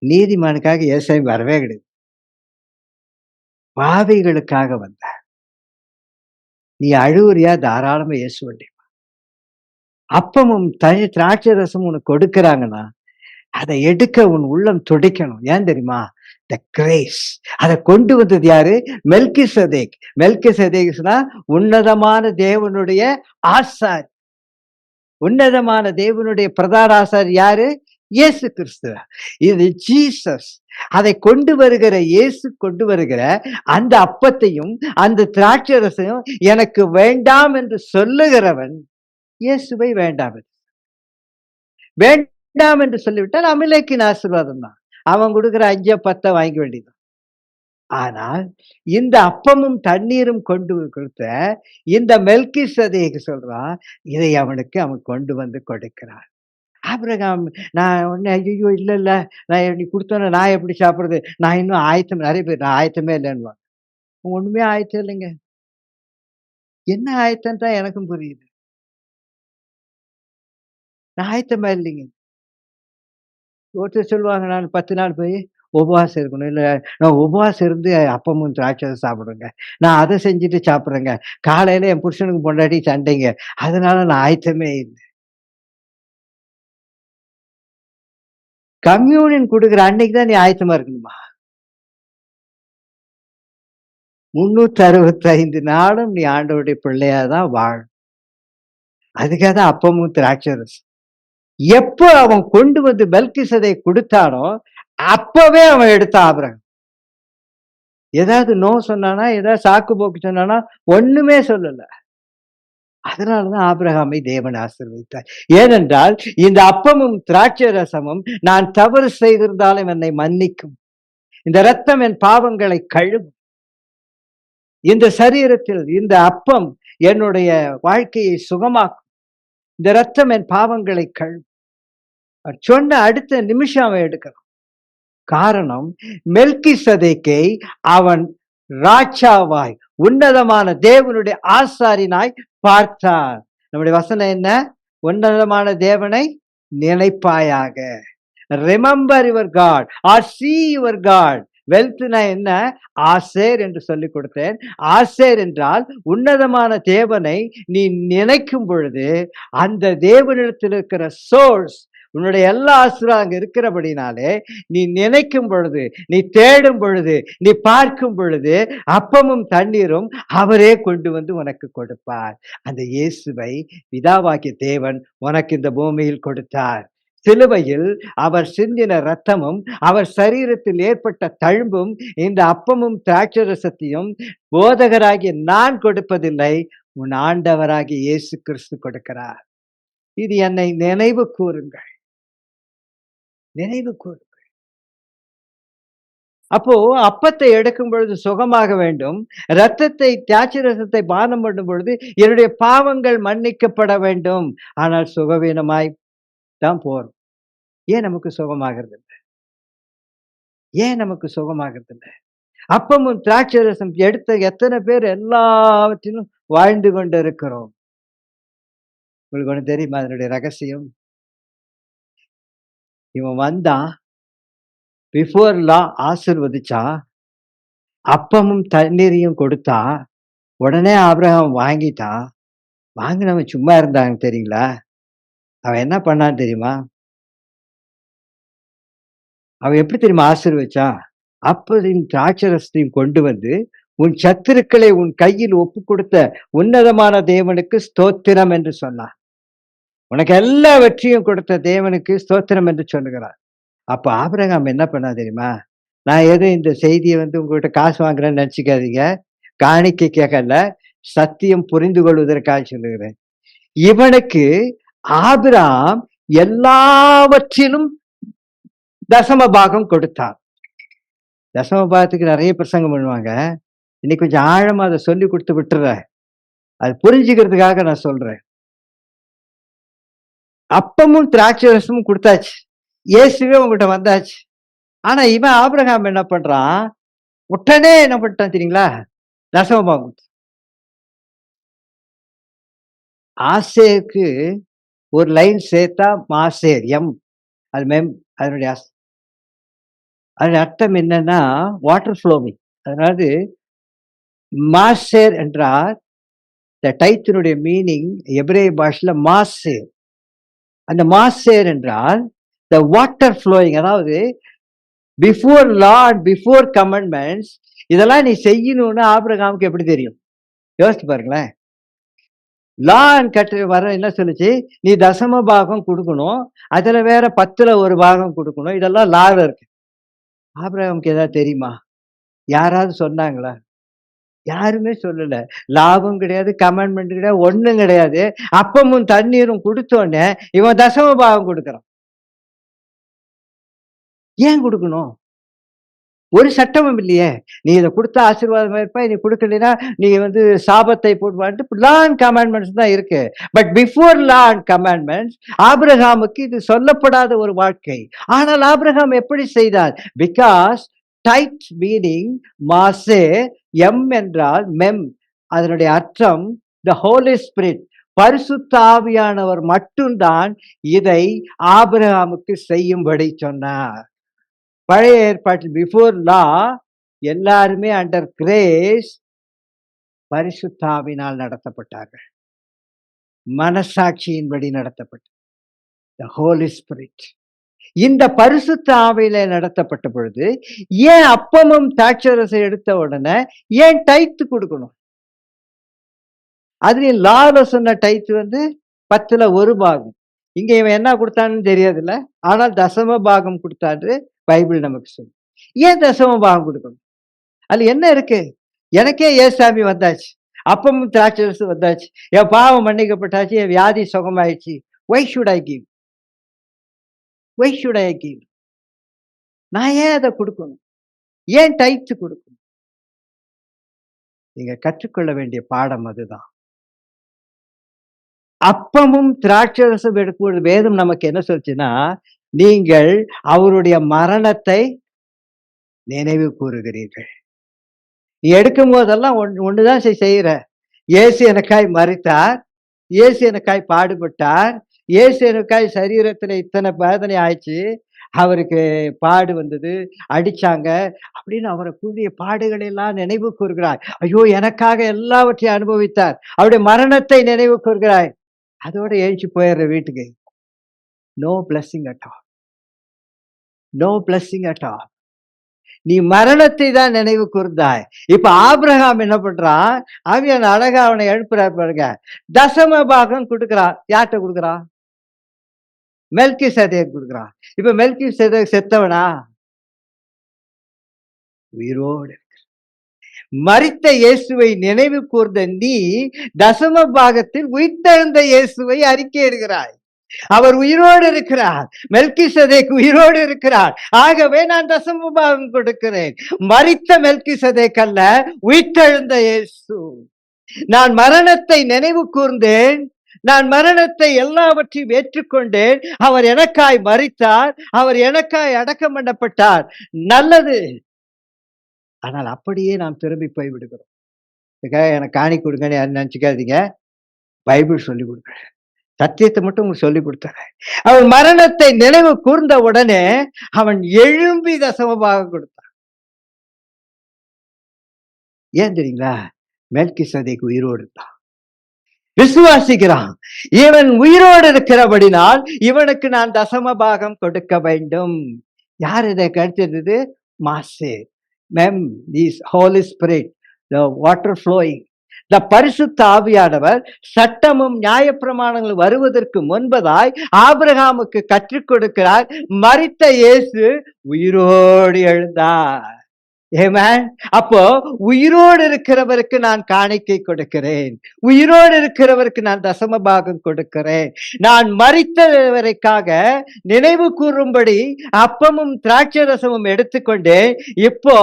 நீதிமானுக்காக ஏசாமி வரவே கிடையாது. பாவிகளுக்காக வந்தார். நீ அழுவுறியா? தாராளமா இயேசுவண்டை. அப்பமும் திராட்சை ரசமும் உனக்கு கொடுக்குறாங்கன்னா, அத எடுக்க உன் உள்ளம் துடிக்கணும். ஏன் தெரியுமா? The grace. அத கொண்டு வந்தது யாரு? மெல்கிசேதேக். மெல்கிசேதேக்னா உன்னதமான தேவனுடைய ஆசாரி. உன்னதமான தேவனுடைய பிரதான ஆசாரி யாரு? இயேசு கிறிஸ்து. இது ஜீசஸ். அதை கொண்டு வருகிற இயேசு கொண்டு வருகிற அந்த அப்பத்தையும், அந்த திராட்சை ரசையும் எனக்கு வேண்டாம் என்று சொல்லுகிறவன் இயேசுவை வேண்டாம். வேண்டாம் என்று சொல்லிவிட்டால் அமிலேக்கின் ஆசீர்வாதம் தான். அவன் குடுக்குற 5 10 வாங்கிக்க வேண்டியது. ஆனால் இந்த அப்பமும் தண்ணீரும் கொண்டு கொடுத்த இந்த மெல்கிசேதேக்கு சொல்றான், இதை அவன் கொண்டு வந்து கொடுக்கிறான். ஆபிரகாம் நான் உடனே ஐய்யய்யோ! இல்ல, இல்ல. நீ குடுத்தோனே நான் எப்படி சாப்பிடுறது? நான் இன்னும் ஆயத்தம் நெறைய பேர் நான் ஆயத்தமே இல்லன்னுவாங்க. ஒண்ணுமே ஆயத்தம் இல்லைங்க. என்ன ஆயத்தம் தான் எனக்கும் புரியுது. நான் ஆயத்தமா இல்லைங்க. ஒருத்தர் சொல்லுவாங்க, நான் 10 நாள் போய் உபவாசம் இருக்கணும். இல்ல நான் உபவாசம் இருந்து அப்பமும் திராட்சை சாப்பிடுவேங்க. நான் அத செஞ்சுட்டு சாப்பிடுறேங்க. காலையில என் புருஷனுக்கும் பொண்டாட்டியும் சண்டைங்க. அதனால நான் ஆயத்தமே இல்ல. கம்யூனியன் குடுக்குற அன்னைக்கு தான் நீ ஆயத்தமா இருக்கணுமா? 365 நாளும் நீ ஆண்டவருடைய பிள்ளையா தான் வாழணும். அதுக்காக தான் அப்பமும் திராட்சை ரசம். எப்ப அவன் கொண்டு வந்து மெல்கிசேதேக்கு குடுத்தானோ, அப்பவே அவன் எடுத்தான் ஆபிரகாம். ஏதாவது நோ சொன்னானா? ஏதாவது சாக்கு போக்கு சொன்னானா? ஒண்ணுமே சொல்லல. அதனால தான் ஆபிரகாமை தேவன் ஆசீர்வதித்தார். ஏனென்றால், இந்த அப்பமும் திராட்சை ரசமும் நான் தவறு செய்திருந்தாலும் என்னை மன்னிக்கும். இந்த இரத்தம் என் பாவங்களை கழுவும். இந்த சரீரத்தில் இந்த அப்பம் என்னுடைய வாழ்க்கையை சுகமாக்கும். இந்த இரத்தம் என் பாவங்களை கழுவும். சொன்ன அடுத்த நிமிஷம் அவன் எடுக்கிறான். காரணம், மெல்கிசேதேக்கை அவன் ராஜாவாய், உன்னதமான தேவனுடைய ஆசாரியனாய் பார்த்தார். நம்முடைய வசனம் என்ன? உன்னதமான தேவனை நினைப்பாயாக. Remember your God or see your God. வெல்த்னா என்ன? ஆசேர் என்று சொல்லிக் கொடுத்தேன். ஆசேர் என்றால் உன்னதமான தேவனை நீ நினைக்கும் பொழுது, அந்த தேவனிடத்தில் இருக்கிற சோர்ஸ், உன்னுடைய எல்லா ஆசீர்வாதம் அங்க இருக்கிறபடினாலே, நீ நினைக்கும் பொழுது, நீ தேடும் பொழுது, நீ பார்க்கும் பொழுது, அப்பமும் தண்ணீரும் அவரே கொண்டு வந்து உனக்கு கொடுப்பார். அந்த இயேசுவை பிதாவாகிய தேவன் உனக்கு இந்த பூமியில் கொடுத்தார். சிலுவையில் அவர் சிந்தின இரத்தமும் அவர் சரீரத்தில் ஏற்பட்ட தழும்பும் இந்த அப்பமும் திராட்சரசத்தையும் போதகராகிய நான் கொடுப்பதில்லை, உன் ஆண்டவராகிய இயேசு கிறிஸ்து கொடுக்கிறார். இது என்னை நினைவு கூறுங்கள், நினைவு கூறுங்கள். அப்போ அப்பத்தை எடுக்கும் பொழுது சுகமாக வேண்டும், இரத்தத்தை திராட்சரசத்தை பானம் பண்ணும் பொழுது என்னுடைய பாவங்கள் மன்னிக்கப்பட வேண்டும். ஆனால் சுகவீனமாய் தான் போறோம். ஏன் நமக்கு சுகமாகிறது இல்ல? ஏன் நமக்கு சுகமாகிறது இல்ல? அப்பமும் திராட்சரசம் எடுத்த எத்தனை பேர் எல்லாவற்றிலும் வாழ்ந்து கொண்டு இருக்கிறோம். உங்களுக்கு ஒண்ணு தெரியுமா அதனுடைய ரகசியம்? இவன் வந்தான், பிஃபோர் லா ஆசீர்வதிச்சான், அப்பமும் தண்ணீரையும் கொடுத்தான். உடனே ஆபிரகாம் வாங்கிட்டான். வாங்கினவன் சும்மா இருந்தாங்க தெரியுங்களா? அவன் என்ன பண்ணான்னு தெரியுமா? அவன் எப்படி தெரியுமா ஆசீர்வதிச்சான்? அப்பத்தையும் திராட்சரசத்தையும் கொண்டு வந்து, உன் சத்துருக்களை உன் கையில் ஒப்புக் கொடுத்த உன்னதமான தேவனுக்கு ஸ்தோத்திரம் என்று சொன்னான். உனக்கு எல்லா வெற்றியும் கொடுத்த தேவனுக்கு ஸ்தோத்திரம் என்று சொல்லுகிறார். அப்ப ஆபிரகாம் என்ன பண்ணா தெரியுமா? நான் ஏதோ இந்த செய்தியை வந்து உங்ககிட்ட காசு வாங்குறேன்னு நினைச்சுக்காதீங்க. காணிக்கை கேட்கல. சத்தியம் புரிந்து கொள்வதற்காக சொல்லுகிறேன். இவனுக்கு ஆபிரகாம் எல்லாவற்றிலும் தசம பாகம் கொடுத்தான். தசம பாகத்துக்கு நிறைய பிரசங்கம் பண்ணுவாங்க. இன்னைக்கு கொஞ்சம் ஆழமா அதை சொல்லி கொடுத்து விட்டுறேன். அது புரிஞ்சுக்கிறதுக்காக நான் சொல்றேன். அப்பமும் திராட்சரசமும் கொடுத்தாச்சு. இயேசுவே உங்ககிட்ட வந்தாச்சு. ஆனா இவன் ஆபிரகாம் என்ன பண்றான்? உடனே என்ன பண்ணிட்டான் தெரியுங்களா? தசம பாகம். ஆசேருக்கு ஒரு லைன் சேர்த்தா மாசேர், எம். அது மெம். அதனுடைய அதனுடைய அர்த்தம் என்னன்னா வாட்டர் ஃப்ளோவிங். அதாவது மாசேர் என்றால் இந்த டைத்தினுடைய மீனிங் எபிரேய பாஷையில மாசேர். அந்த மாசேர் என்றால் த வாட்டர் ஃப்ளோயிங். அதாவது before law and before commandments இதெல்லாம் நீ செய்யணும்னு ஆபிரகாமுக்கு எப்படி தெரியும்? யோசிச்சு பாருங்களேன். லா அண்ட் கட்டளை வர என்ன சொல்லுச்சு? நீ தசம பாகம் கொடுக்கணும், அதுல வேற 10ல் 1 பாகம் கொடுக்கணும். இதெல்லாம் லால இருக்கு. ஆபிரகாமுக்கு ஏதாவது தெரியுமா? யாராவது சொன்னாங்களா? யாருமே சொல்லல. லாபம் கிடையாது, கமெண்ட்மெண்ட் கிடையாது, ஒண்ணும் கிடையாது. அப்பமும் தண்ணீரும் குடுத்தோனே இவன் தசம பாகம் கொடுக்குறான். ஏன் கொடுக்கணும்? ஒரு சட்டமும் இல்லையே. நீ இத குடுத்தா ஆசீர்வாதமா இருப்பாய், நீ குடுக்கலைன்னா நீ வந்து சாபத்தை போடுவான்ட்டு லா அண்ட் கமாண்ட்மெண்ட்ஸ் தான் இருக்கு. But before law and commandments ஆபிரகாமுக்கு இது சொல்லப்படாத ஒரு வாழ்க்கை. ஆனால் ஆபிரகாம் எப்படி செய்தார்? பிகாஸ் டைட் மீனிங் மாசே, எம் என்றால் மெம். அதனுடைய அர்த்தம் த ஹோலி ஸ்பிரிட், பரிசுத்த ஆவியானவர் மட்டும்தான் இதை ஆபிரகாமுக்கு செய்யும்படி சொன்னார். பழைய ஏற்பாட்டில் பிஃபோர் லா எல்லாருமே அண்டர் கிரேஸ் பரிசுத்த ஆவியினால் நடத்தப்பட்டார்கள். மனசாட்சியின்படி நடத்தப்பட்ட த ஹோலி ஸ்பிரிட். இந்த பரிசுத்த ஆவியில நடத்தப்பட்ட பொழுது ஏன் அப்பமும் திராட்சரசம் எடுத்த உடனே ஏன் டைத்து கொடுக்கணும்? அதுலயும் லால சொன்ன டைத்து 10ல் 1 பாகம். இங்க இவன் என்ன கொடுத்தான்னு தெரியாதுல்ல, ஆனால் தசம பாகம் கொடுத்தாரு பைபிள் நமக்கு சொல்லு. ஏன் தசம பாகம் கொடுக்கணும்? அதுல என்ன இருக்கு? எனக்கே ஏசாமி வந்தாச்சு, அப்பமும் திராட்சரசம் வந்தாச்சு, என் பாவம் மன்னிக்கப்பட்டாச்சு, என் வியாதி சுகமாயிடுச்சு. Why should I give? Why should I give? நான் ஏன் அதை கொடுக்கணும்? ஏன் டைத்து கொடுக்கணும்? நீங்க கற்றுக்கொள்ள வேண்டிய பாடம் அதுதான். அப்பமும் திராட்சரசம் எடுக்கும்போது வேதம் நமக்கு என்ன சொல்லுச்சுன்னா, நீங்கள் அவருடைய மரணத்தை நினைவு கூறுகிறீர்கள். நீ எடுக்கும் போதெல்லாம் ஒண்ணுதான் செய்யற. இயேசு எனக்காய் மரித்தார், இயேசு எனக்காய் பாடுபட்டார், இயேசு எனக்காய் சரீரத்துல இத்தனை வேதனை ஆயிடுச்சு, அவருக்கு பாடு வந்தது, அடிச்சாங்க அப்படின்னு அவரை கூடிய பாடுகளை எல்லாம் நினைவு கூறுகிறாய். ஐயோ, எனக்காக எல்லாவற்றையும் அனுபவித்தார், அவருடைய மரணத்தை நினைவு கூறுகிறாய். அதோட எழுச்சி போயிடுற வீட்டுக்கு. No blessing at all, no blessing at all. நீ மரணத்தை தான் நினைவு கூர்ந்தாய். இப்ப ஆபிரகாம் என்ன பண்றான்? ஆவியான அழகா அவனை எழுப்புறார் பாருங்க. தசம பாகம் கொடுக்கிறான். யார்கிட்ட கொடுக்குறான்? மெல்கிசேதேக்கு கொடுக்குறான். இப்ப மெல்கிசேதேக் செத்தவனா? உயிரோடு மரித்த இயேசுவை நினைவு கூர்ந்த நீ தசம பாகத்தில் உயிர்த்தெழுந்த இயேசுவை அறிக்கையிடுகிறாய். அவர் உயிரோடு இருக்கிறார், மெல்கிசேதேக் உயிரோடு இருக்கிறார், ஆகவே நான் தசம பாகம் கொடுக்கிறேன். மரித்த மெல்கிசேதேக் அல்ல, உயிர்த்தெழுந்த இயேசு. நான் மரணத்தை நினைவு கூர்ந்தேன், நான் மரணத்தை எல்லாவற்றையும் ஏற்றுக்கொண்டேன். அவர் எனக்காய் மரித்தார், அவர் எனக்காய் அடக்கம் பண்ணப்பட்டார். நல்லது. ஆனால் அப்படியே நாம் திரும்பி போய் விடுகிறோம். எனக்கு காணி கொடுங்கன்னு யாரும் நினைச்சுக்காதீங்க. பைபிள் சொல்லி கொடுக்குறேன், சத்தியத்தை மட்டும் உங்களுக்கு சொல்லி கொடுத்தாரு. அவன் மரணத்தை நினைவு கூர்ந்த உடனே அவன் எழும்பி தசமபாக கொடுத்தான். ஏன் தெரியுங்களா? மெல்கிசேதேக் உயிரோடு இருந்தான், விசுவாசிக்கிறான். இவன் உயிரோடு இருக்கிறபடினால் இவனுக்கு நான் தசம பாகம் கொடுக்க வேண்டும். யார் இதை கழிச்சது? மாசே மெம் is holy spirit, the water flowing. இந்த பரிசுத்த ஆவியானவர் சட்டமும் நியாயப்பிரமாணங்கள் வருவதற்கு முன்பதாய் ஆபிரகாமுக்கு கற்றுக் கொடுக்கிறார். மரித்த இயேசு உயிரோடு எழுந்தார். ஆமென். அப்போ உயிரோடு இருக்கிறவருக்கு நான் காணிக்கை கொடுக்கிறேன், உயிரோடு இருக்கிறவருக்கு நான் தசம பாகம் கொடுக்கிறேன். நான் மரித்தவரைக்காக நினைவு கூறும்படி அப்பமும் திராட்சரசமும் எடுத்துக்கொண்டு இப்போ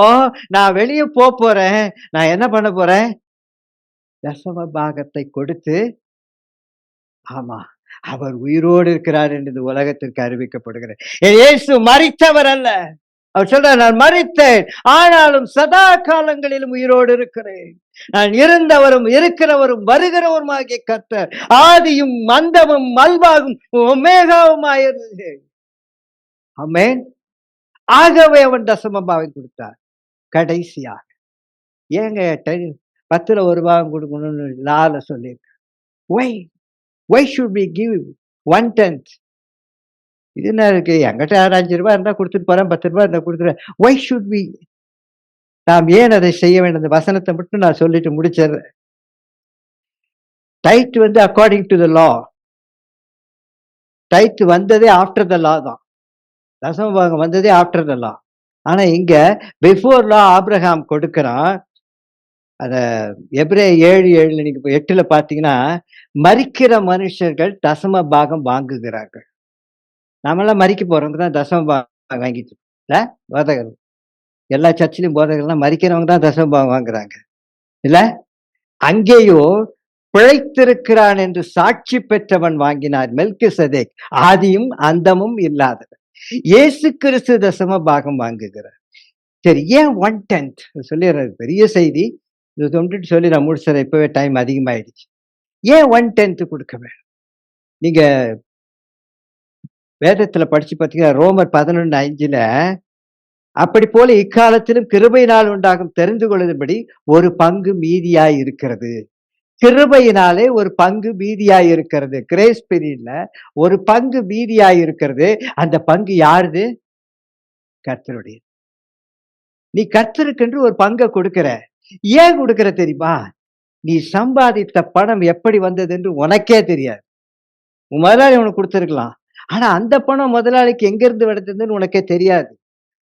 நான் வெளியே போறேன். நான் என்ன பண்ண போறேன்? தசம பாகத்தை கொடுத்து, ஆமா, அவர் உயிரோடு இருக்கிறார் என்று உலகத்திற்கு அறிவிக்கப்படுகிறார். இயேசு மரித்தவர் அல்ல. அவர் சொல்றார், நான் மரித்தேன், ஆனாலும் சதா காலங்களிலும் உயிரோடு இருக்கிறேன். நான் இருந்தவரும் இருக்கிறவரும் வருகிறவருமாகிய கர்த்தர், ஆதியும் மந்தமும் மல்பாகும் ஒமேகாவுமாயிருந்து. ஆமென். ஆகவே அவன் தசம பாகம் கொடுத்தார். கடைசியாக ஏங்க 10ல் 1 பாகம் கொடுக்கணும்னு லால சொல்லியிருக்க. Why should we give 1/10? இது என்ன இருக்கு? என்கிட்ட 5 ரூபாய் இருந்தா கொடுத்துட்டு போறேன், 10 ரூபாய் இருந்தா கொடுத்துறேன். Why should we? நாம் ஏன் அதை செய்ய வேண்டும்? அந்த வசனத்தை மட்டும் நான் சொல்லிட்டு முடிச்சிடுறேன். Tithe according to the law. Tithe வந்ததே ஆஃப்டர் த லா தான். தசம பாகம் வந்ததே ஆஃப்டர் த லா. ஆனா இங்க பிஃபோர் லா ஆபிரகாம் கொடுக்கிறான். அத எபிரேயர் 7:7 நீங்க 8ல பாத்தீங்கன்னா, மரிக்கிற மனுஷர்கள் தசம பாகம் வாங்குகிறார்கள். நாமெல்லாம் மரிக்க போறவங்க தான் தசம பாகம் வாங்கிட்டு இல்ல? போதகர் எல்லா சர்ச்சிலும் போதகர்லாம் மரிக்கிறவங்க தான் தசம பாகம் வாங்குறாங்க இல்ல? அங்கேயோ பிழைத்திருக்கிறான் என்று சாட்சி பெற்றவன் வாங்கினார். மெல்கிசேதேக் ஆதியும் அந்தமும் இல்லாதவன். இயேசு கிறிஸ்து தசம பாகம் வாங்குகிறார். சரி, ஏன் 1/10 சொல்லிடுறது? பெரிய செய்தி. இது தொண்டுட்டு சொல்லி நான் முடிச்சிடறேன், இப்பவே டைம் அதிகமாயிடுச்சு. ஏன் 1/10 கொடுக்க வேண்டும்? நீங்க வேதத்துல படிச்சு பார்த்தீங்கன்னா ரோமர் 11:5ல அப்படி போல இக்காலத்திலும் கிருபையினால் உண்டாகும் தெரிந்து கொள்ளும்படி ஒரு பங்கு மீதியாய் இருக்கிறது. கிருபையினாலே ஒரு பங்கு மீதியாய் இருக்கிறது. கிரேஸ் பீரியட்ல ஒரு பங்கு மீதியாய் இருக்கிறது. அந்த பங்கு யாருது? கர்த்தருடைய. நீ கர்த்தருக்கென்று ஒரு பங்கை கொடுக்கிற. ஏன் கொடுக்கிற தெரியுமா? நீ சம்பாதித்த பணம் எப்படி வந்தது என்று உனக்கே தெரியாது. உன் முதலாளி உனக்கு கொடுத்திருக்கலாம். ஆனா அந்த பணம் முதலாளிக்கு எங்கிருந்து வந்ததுன்னு உனக்கே தெரியாது.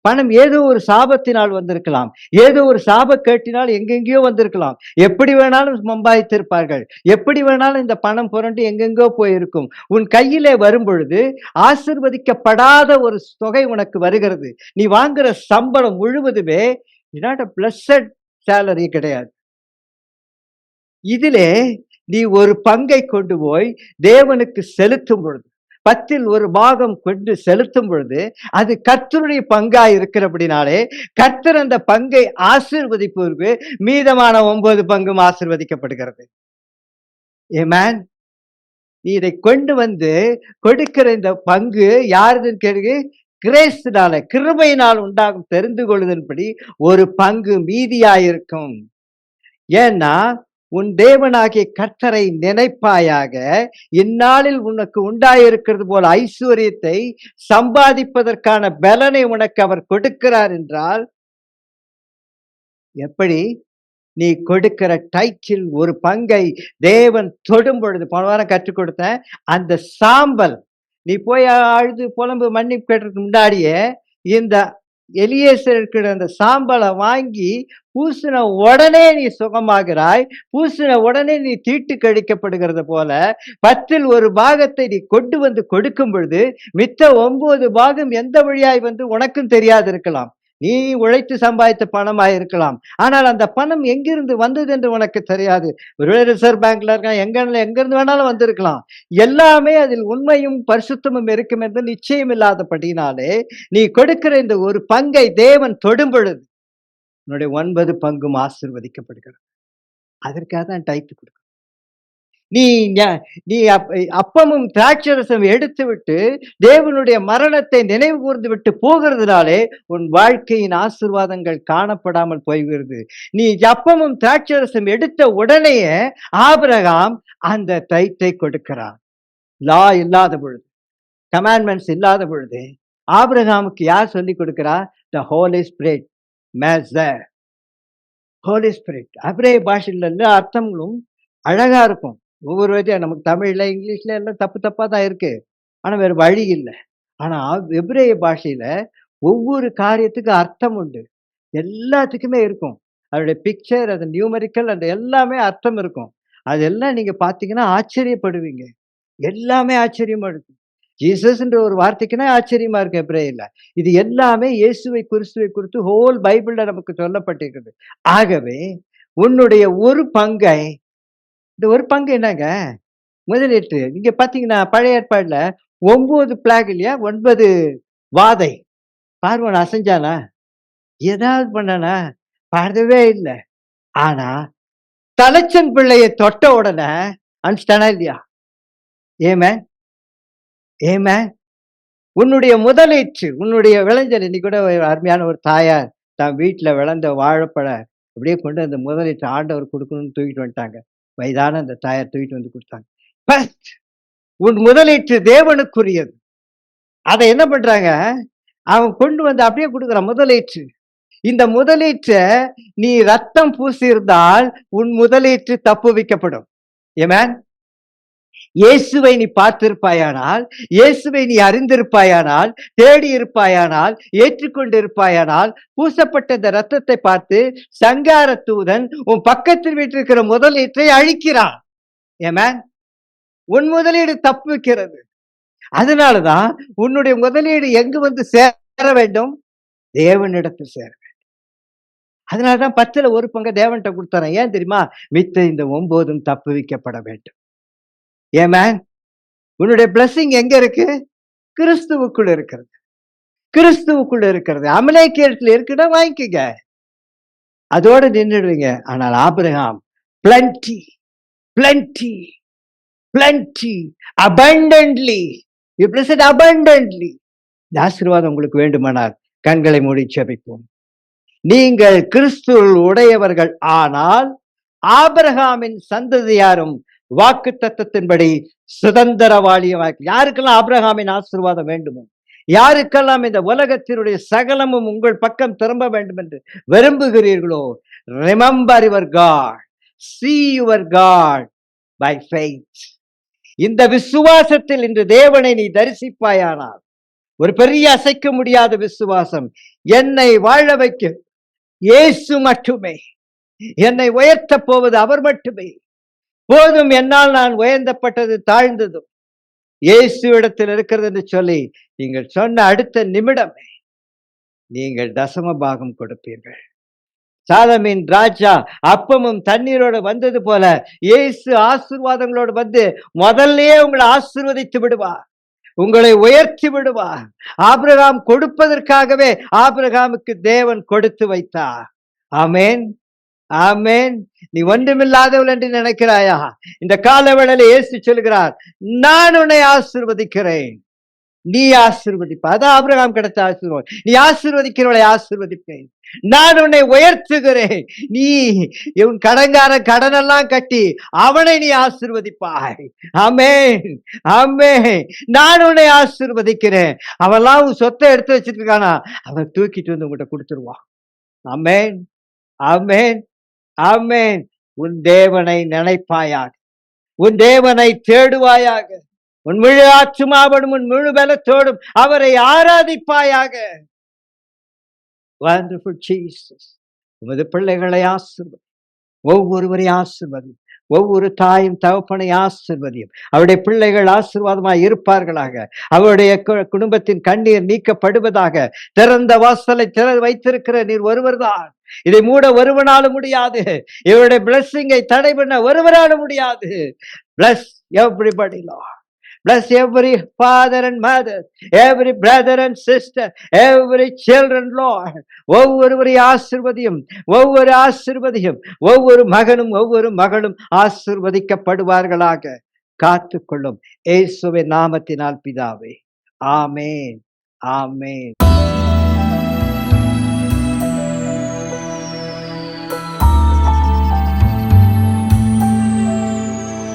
பணம் ஏதோ ஒரு சாபத்தினால் வந்திருக்கலாம். ஏதோ ஒரு சாபக்கேட்டினால் எங்கெங்கேயோ வந்திருக்கலாம். எப்படி வேணாலும் சம்பாதித்திருப்பார்கள். எப்படி வேணாலும் இந்த பணம் புரண்டு எங்கெங்கோ போயிருக்கும். உன் கையிலே வரும்பொழுது ஆசீர்வதிக்கப்படாத ஒரு தொகை உனக்கு வருகிறது. நீ வாங்குற சம்பளம் முழுவதுமே நாட் a blessed salary கிடையாது. இதிலே நீ ஒரு பங்கை கொண்டு போய் தேவனுக்கு செலுத்தும் பொழுது, 10ல் ஒரு பாகம் கொண்டு செலுத்தும் பொழுது, அது கர்த்தருடைய பங்கா இருக்கிறபடினாலே, கர்த்தர் அந்த பங்கை ஆசீர்வதிப்பதற்கு மீதமான 9 பங்கும் ஆசீர்வதிக்கப்படுகிறது. ஆமென். நீ இதை கொண்டு வந்து கொடுக்கிற இந்த பங்கு யாருதுன்னு கேளுங்க. கிரேஸ்னால, கிருபையினால் உண்டாகும் தெரிந்து கொள்ளுதன்படி ஒரு பங்கு மீதியாயிருக்கும். ஏன்னா உன் தேவனாகிய கர்த்தரை நினைப்பாயாக. இந்நாளில் உனக்கு உண்டாயிருக்கிறது போல ஐஸ்வர்யத்தை சம்பாதிப்பதற்கான பலனை உனக்கு அவர் கொடுக்கிறார் என்றால், எப்படி நீ கொடுக்கிற டைச்சில் ஒரு பங்கை தேவன் தொடும் பொழுது, போன வாரம் கற்றுக் கொடுத்தேன், அந்த சாம்பல் நீ போய் அழுது புலம்பு மன்னிப்பு கேட்டதுக்கு முன்னாடியே இந்த எலியேசர் இருக்கிற அந்த சாம்பலை வாங்கி பூசின உடனே நீ சுகமாகிறாய். பூசின உடனே நீ தீட்டு கழிக்கப்படுகிறது போல 10ல் ஒரு பாகத்தை நீ கொண்டு வந்து கொடுக்கும் பொழுது மித்த 9 பாகம் எந்த வழியாய் வந்து உனக்கும் தெரியாது இருக்கலாம். நீ உழைத்து சம்பாதித்த பணமாய் இருக்கலாம். ஆனால் அந்த பணம் எங்கிருந்து வந்தது என்று உனக்கு தெரியாது. ஒருவேளை ரிசர்வ் பேங்க்ல இருக்க எங்கிருந்து வேணாலும் வந்திருக்கலாம். எல்லாமே அதில் உண்மையும் பரிசுத்தமும் இருக்கும் என்று நிச்சயம் இல்லாதபடினாலே நீ கொடுக்கிற இந்த ஒரு பங்கை தேவன் தொடும் பொழுது உன்னுடைய 9 பங்கும் ஆசீர்வதிக்கப்படுகிறது. அதற்காக தான் டைத்து கொடுக்க. நீ நீ அப்பமும் திராட்சரசம் எடுத்து விட்டு தேவனுடைய மரணத்தை நினைவு கூர்ந்து விட்டு போகிறதுனாலே உன் வாழ்க்கையின் ஆசீர்வாதங்கள் காணப்படாமல் போய்கிறது. நீ அப்பமும் திராட்சரசம் எடுத்த உடனேயே ஆபிரகாம் அந்த டைத்தை கொடுக்கிறான். லா இல்லாத பொழுது, கமாண்ட்மெண்ட்ஸ் இல்லாத பொழுது ஆபிரகாமுக்கு யார் சொல்லி கொடுக்கிறா? த ஹோலி ஸ்பிரிட். ஹோலி ஸ்பிரிட். எபிரேய பாஷையில எல்லா அர்த்தங்களும் அழகா இருக்கும். ஒவ்வொரு வாட்டியும் நமக்கு தமிழ்ல இங்கிலீஷ்ல எல்லாம் தப்பு தப்பா தான் இருக்கு. ஆனா வேற வழி இல்லை. ஆனா எபிரேய பாஷையில ஒவ்வொரு காரியத்துக்கு அர்த்தம் உண்டு. எல்லாத்துக்குமே இருக்கும். அதோடைய பிக்சர், அது நியூமெரிக்கல், அந்த எல்லாமே அர்த்தம் இருக்கும். அதெல்லாம் நீங்க பார்த்தீங்கன்னா ஆச்சரியப்படுவீங்க. எல்லாமே ஆச்சரியமா இருக்கும். ஜீசஸ்ன்ற ஒரு வார்த்தைக்குன்னா ஆச்சரியமா இருக்கு எபிரேயர்ல. இது எல்லாமே இயேசுவை கிறிஸ்துவை குறித்து ஹோல் பைபிள்ல நமக்கு சொல்லப்பட்டிருக்கிறது. ஆகவே உன்னுடைய ஒரு பங்கை, இந்த ஒரு பங்கு என்னங்க முதலீட்டு, நீங்க பாத்தீங்கன்னா பழைய ஏற்பாடுல 9 பிளாக் இல்லையா, 9 வாதை. பார்வன் அசைஞ்சானா? ஏதாவது பண்ணானா? பாடவே இல்லை. ஆனா தலைச்சன் பிள்ளையை தொட்ட உடனே அனுப்பிச்சிட்டானா இல்லையா? ஏமே ஏமே உன்னுடைய முதலீட்டு, உன்னுடைய விளைஞ்சல். இன்னைக்கு கூட ஒரு அருமையான ஒரு தாயார் தான் வீட்டுல விளைந்த வாழைப்பழ அப்படியே கொண்டு அந்த முதலீட்டு ஆண்டவர் கொடுக்கணும்னு தூக்கிட்டு வந்துட்டாங்க. வயதான அந்த தாயார் தூக்கிட்டு வந்து கொடுத்தாங்க. ஃபர்ஸ்ட் உன் முதலீட்டு தேவனுக்குரியது. அதை என்ன பண்றாங்க? அவன் கொண்டு வந்து அப்படியே கொடுக்குறான் முதலீட்டு. இந்த முதலீட்டை நீ ரத்தம் பூசி இருந்தால் உன் முதலீட்டு தப்பு வைக்கப்படும். ஏமேன். இயேசுவை நீ பார்த்திருப்பாயானால், இயேசுவை நீ அறிந்திருப்பாயானால், தேடி இருப்பாயானால், ஏற்றுக்கொண்டிருப்பாயானால், பூசப்பட்ட இந்த ரத்தத்தை பார்த்து சங்கார தூதன் உன் பக்கத்தில் வீட்டிருக்கிற முதலீட்டை அழிக்கிறான். ஏமேன். உன் முதலீடு தப்பு வைக்கிறது. அதனாலதான் உன்னுடைய முதலீடு எங்கு வந்து சேர வேண்டும்? தேவனிடத்தில் சேர வேண்டும். அதனாலதான் 10ல் ஒரு பங்கு தேவன்கிட்ட கொடுத்தாரன். ஏன் தெரியுமா? மித்த இந்த 9 தப்பு வைக்கப்பட வேண்டும். ஏமேன். உன்னுடைய பிளஸிங் எங்க இருக்கு? கிறிஸ்துவுக்குள் இருக்கிறது. கிறிஸ்துவுக்குள் இருக்கிறது. அமலேக்கியத்துல இருக்குன்னா வாங்கிக்கங்க, அதோட நின்றுடுவீங்க. ஆனால் Abraham பிளன்டி பிளன்டி plenty, abundantly. You blessed abundantly. இந்த ஆசீர்வாதம் உங்களுக்கு வேண்டுமானால் கண்களை மூடி ஜெபிப்போம். நீங்கள் கிறிஸ்துவில் உடையவர்கள் ஆனால் ஆபிரகாமின் சந்ததியாரும் வாக்கு தத்தத்தின்படி சுதந்திரவாளியமாக. யாருக்கெல்லாம் ஆபிரகாமின் ஆசீர்வாதம் வேண்டுமோ, யாருக்கெல்லாம் இந்த உலகத்தினுடைய சகலமும் உங்கள் பக்கம் திரும்ப வேண்டும் என்று விரும்புகிறீர்களோ, remember your God, see your God by faith. இந்த விசுவாசத்தில் இன்று தேவனை நீ தரிசிப்பாயானால், ஒரு பெரிய அசைக்க முடியாத விசுவாசம், என்னை வாழ வைக்க இயேசு மட்டுமே, என்னை உயர்த்த போவது அவர் மட்டுமே போதும், என்னால் நான் உயர்ந்தப்பட்டது தாழ்ந்ததும் இயேசு இடத்தில் இருக்கிறது என்று சொல்லி நீங்கள் சொன்ன அடுத்த நிமிடமே நீங்கள் தசம பாகம் கொடுப்பீர்கள். சாலமின் ராஜா அப்பமும் தண்ணீரோடு வந்தது போல இயேசு ஆசீர்வாதங்களோடு வந்து முதல்லயே உங்களை ஆசீர்வதித்து விடுவார், உங்களை உயர்த்தி விடுவார். ஆபிரகாம் கொடுப்பதற்காகவே ஆபிரகாமுக்கு தேவன் கொடுத்து வைத்தார். ஆமேன், ஆமேன். நீ ஒன்றுமில்லாதவள் என்று நினைக்கிறாயா? இந்த காலவேளையில இயேசு சொல்கிறார், நான் உன்னை ஆசீர்வதிக்கிறேன், நீ ஆசீர்வதிப்ப. அதான் ஆபிரகாம் கிடைத்த ஆசீர்வாதம். நீ ஆசீர்வதிக்கிறவளை ஆசீர்வதிப்பேன், நான் உன்னை உயர்த்துகிறேன். நீ இவன் கடன்காரன் கடனெல்லாம் கட்டி அவனை நீ ஆசீர்வதிப்பாய். ஆமென், ஆமென். நான் உன்னை ஆசீர்வதிக்கிறேன். அவெல்லாம் உன் சொத்தை எடுத்து வச்சிருக்கானா, அவன் தூக்கிட்டு வந்து உங்கள்கிட்ட கொடுத்துருவான். ஆமென், ஆமென், ஆமென். உன் தேவனை நினைப்பாயாக, உன் தேவனை தேடுவாயாக, உன் முழு ஆத்துமாவோடும் உன் முழு பலத்தோடும் அவரை ஆராதிப்பாயாக. Wonderful Jesus. உமது பிள்ளைகளை ஆசீர்வதி, ஒவ்வொருவரை ஆசீர்வதி, ஒவ்வொரு தாயும் தகப்பனை ஆசீர்வதியும். அவருடைய பிள்ளைகள் ஆசீர்வாதமாய் இருப்பார்களாக, அவருடைய குடும்பத்தின் கண்ணீர் நீக்கப்படுவதாக. திறந்த வாசலை வைத்திருக்கிற நீர் ஒருவர்தான், இதை மூட ஒருவனாலும் முடியாது. இவருடைய பிளஸிங்கை தடை பண்ண ஒருவராலும் முடியாது. Bless everybody, Lord. Bless every father and mother, every brother and sister, every children, Lord. ஒவ்வொருவரை ஆசீர்வதியும், ஒவ்வொரு ஆசீர்வதியும். ஒவ்வொரு மகனும் ஒவ்வொரு மகளும் ஆசீர்வதிக்கப்படுவார்களாக. காத்துக்கொள்ளும் இயேசுவின் நாமத்தினால் பிதாவே, ஆமென், ஆமென்.